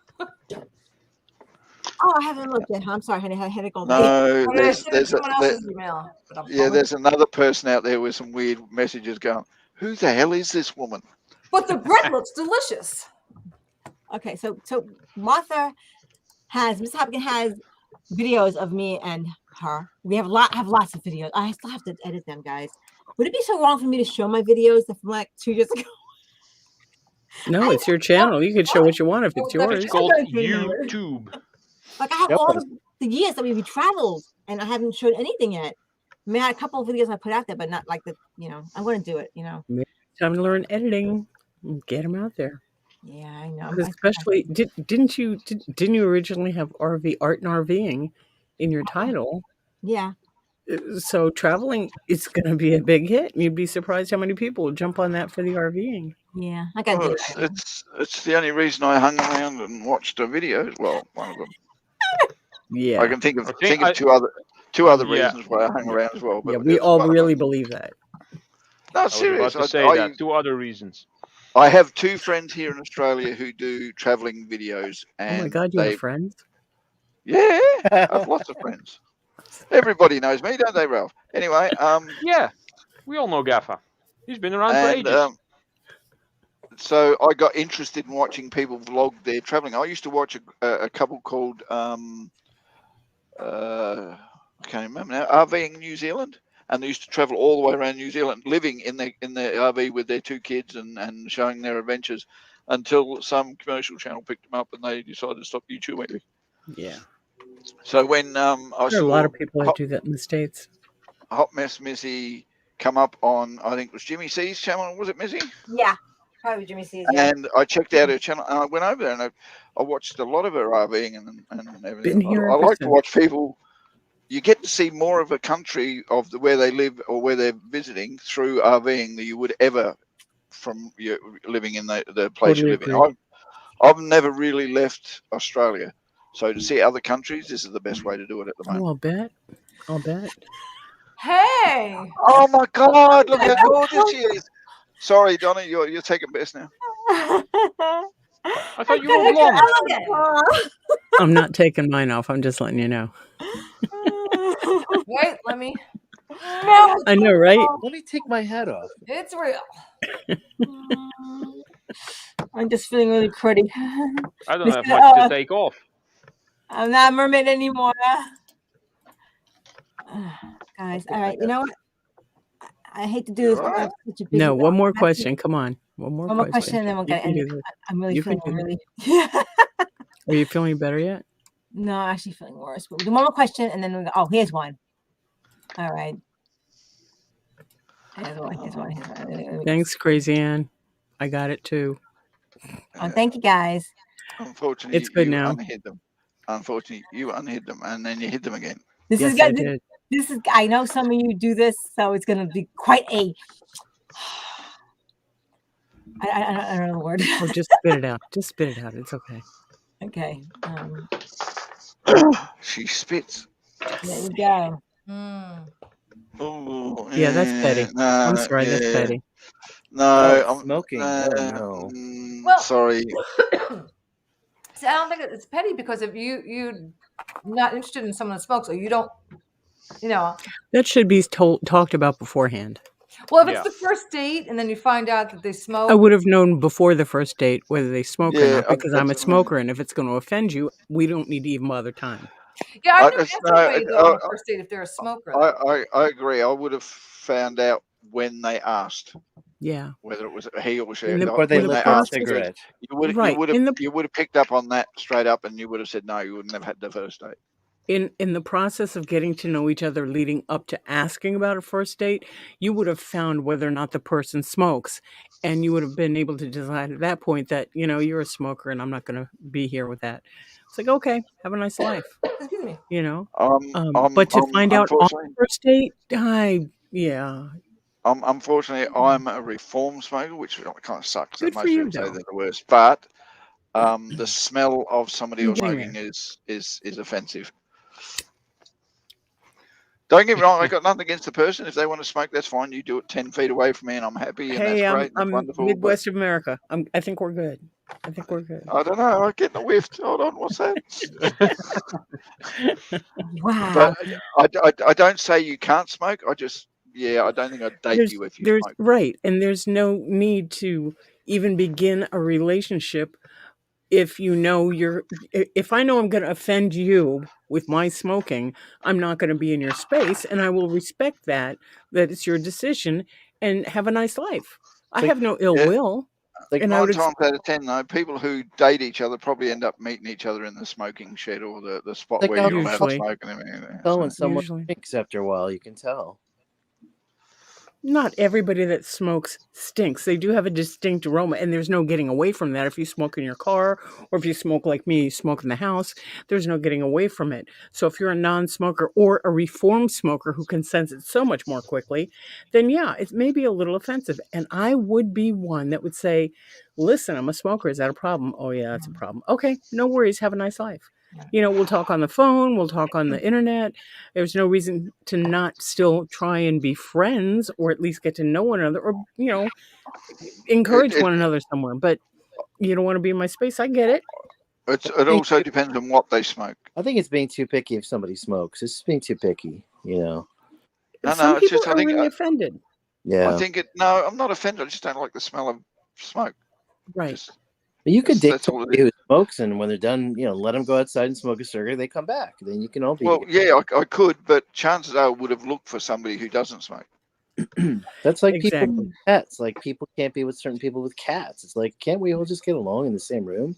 Oh, I haven't looked yet. Huh? I'm sorry, honey. I had to go. No, Or did I send it to someone else's email? But I'm sorry. there's another person out there with some weird messages going, who the hell is this woman? But the bread looks delicious. Okay, so Martha Miss Hopkins has videos of me and her. We have lots of videos. I still have to edit them, guys. Would it be so wrong for me to show my videos from like 2 years ago? No, it's your channel. You can show what you want if it's yours. It's called I don't know. YouTube. Like I have Yep. all the years that we traveled, and I haven't showed anything yet. I mean, I had a couple of videos I put out there, but not like the. I'm going to do it. Time to learn editing. Get them out there. Yeah, I know. Especially, didn't you originally have art and RVing in your title? Yeah. So traveling is going to be a big hit. You'd be surprised how many people will jump on that for the RVing. Yeah, I got to Well, do it. it's the only reason I hung around and watched a video. Well, one of them. Yeah. I can think of Okay, two other Yeah. reasons why I hung around as well. But Yeah, we it's all one of really them. believe that. No, I was serious. about to say I, that. 2 other reasons. I have 2 friends here in Australia who do traveling videos, Oh and my God, you have friends? yeah, I have lots of friends. Everybody knows me, don't they, Ralph? Anyway, Yeah, we all know Gaffa. He's been around for and ages. so I got interested in watching people vlog their traveling. I used to watch a couple called I can't remember now, RVing New Zealand, and they used to travel all the way around New Zealand, living in the RV with their 2 kids and showing their adventures until some commercial channel picked them up and they decided to stop YouTube. Yeah. So when I There are saw a lot of people that do that in the States. Hot Mess Missy come up on, I think it was Jimmy C's channel, was it, Missy? Yeah, probably Jimmy C's. Yeah. And I checked out her channel and I went over there and I watched a lot of her RVing and everything. Been here I ever like to since. watch people. You get to see more of a country of where they live or where they're visiting through RVing than you would ever from your living in the place Totally you live agree. in. I've never really left Australia, so to see other countries, this is the best way to do it at the moment. I'll bet. Hey. Oh my God! Look how gorgeous she is. Sorry, Donna, you're taking best now. I thought you were blonde. I'm not taking mine off. I'm just letting you know. Wait, let me. I know, right? Let me take my hat off. It's real. I'm just feeling really pretty. I don't have much to take off. I'm not a mermaid anymore. Guys, all right. You know what? I hate to do this, but I'm such a busy No, one more dog. question. Come on. One more question, and then we'll You get can end do it. this. I'm really You can feeling do really. Are you feeling better yet? No, I'm actually feeling worse. But we'll do one more question, and then we'll go. Oh, here's one. All right. Here's one. Thanks, Crazy Ann. I got it too. Oh, thank you, guys. Unfortunately, It's good you now. unhid them. Unfortunately, you unhid them and then you hid them again. This Yes, is I good. did. This is. I know some of you do this, so it's going to be quite a. I don't know the word. Oh, just spit it out. Just spit it out. It's okay. Okay. She spits. There we go. Mm. Oh, Yeah, that's petty. I'm no, sorry, that's yeah, petty. no, Oh, smoking. Oh no. Well, sorry. see, I don't think it's petty because if you're not interested in someone that smokes, or you don't, That should be talked about beforehand. well, if it's Yeah. the first date and then you find out that they I smoke, would have known before the first date whether they smoke or Yeah, not because I'm a that's what I mean. smoker, and if it's going to offend you, we don't need to even bother time. yeah, I've I never just asked no, anybody though on a first date if they're a smoker. Though. I agree. I would have found out when they asked Yeah. whether it was he or she. In the, Or they in the When lit they their asked, process, cigarette. right? In the you would have picked up on that straight up, and you would have said no. You wouldn't have had the first date. in the process of getting to know each other leading up to asking about a first date, you would have found whether or not the person smokes, and you would have been able to decide at that point that you're a smoker and I'm not going to be here with that. It's like, okay, have a nice life, Excuse me. but to find out on Unfortunately, the first date, unfortunately, I'm a reformed smoker, which kind of sucks. good That for most you people say though. they're the worst, but the smell of somebody You're else getting smoking there. is offensive. Don't get me wrong, I got nothing against the person. If they want to smoke, that's fine. You do it 10 feet away from me, and I'm happy, and that's Hey, great, and that's I'm wonderful. Midwest America. I think we're good. I think we're good. I don't know. I'm getting a whiffed. Hold on, what's that? Wow. But I don't say you can't smoke. I don't think I'd date you if you There's smoke. right, and there's no need to even begin a relationship if if I know I'm going to offend you with my smoking, I'm not going to be in your space, and I will respect that it's your decision, and have a nice life. I have no ill Yeah. will. Like And I 9 would times out of 10, though, people who date each other probably end up meeting each other in the smoking shed or the spot Like where you're allowed to Usually. smoke and everything. tell when someone Usually. drinks after a while, you can tell. Not everybody that smokes stinks. They do have a distinct aroma, and there's no getting away from that. If you smoke in your car, or if you smoke like me, you smoke in the house, there's no getting away from it. So if you're a non-smoker or a reformed smoker who can sense it so much more quickly, then yeah, it may be a little offensive. And I would be one that would say, listen, I'm a smoker. Is that a problem? Oh yeah, that's a problem. Okay, no worries. Have a nice life. We'll talk on the phone, we'll talk on the internet. There's no reason to not still try and be friends, or at least get to know one another, or encourage one another somewhere. But you don't want to be in my space. I get it. It also depends on what they smoke. I think it's being too picky if somebody smokes. It's being too picky, No, Some it's people just are really offended. Yeah. I think no, I'm not offended. I just don't like the smell of smoke. Right. Just, But you could date that's all it somebody is. who smokes, and when they're done, let them go outside and smoke a cigarette. They come back. Then you can all be. Well, yeah, I could, but chances are I would have looked for somebody who doesn't smoke. That's like people Exactly. with pets. Like people can't be with certain people with cats. It's like, can't we all just get along in the same room?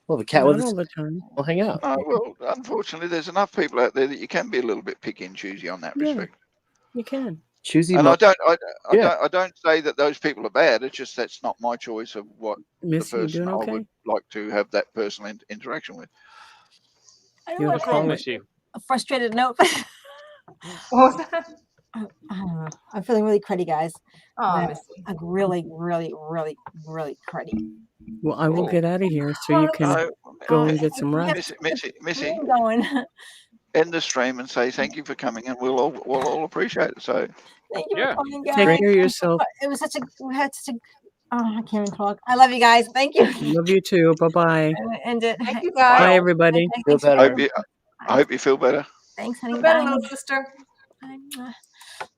Well, if a cat Not with all a the time. we'll hang out. Well, unfortunately, there's enough people out there that you can be a little bit picky and choosy on that Yeah. respect. You can. Choosy. And mo- I don't say that those people are bad. It's just that's not my choice of what Missy, the you person doing I okay? would like to have that personal interaction with. I don't You want have What's a wrong, comment? Missy? a frustrated note. What was that? I don't know. I'm feeling really cruddy, guys. Oh, Yeah. Missy. Like really, really, really, really cruddy. Well, I will Oh. get out of here so you can go and get some rest. Missy, Keep going. end the stream and say thank you for coming, and we'll all appreciate it. So Thank you Yeah. for coming, Take guys. care of yourself. It was we had such a. Oh, I can't even talk. I love you guys. Thank you. Love you too. Bye-bye. End it. Thank you, Bye, guys. everybody. Feel Thanks for- better. I hope you feel better. Thanks, honey. Feel better, Bye. little sister. Bye.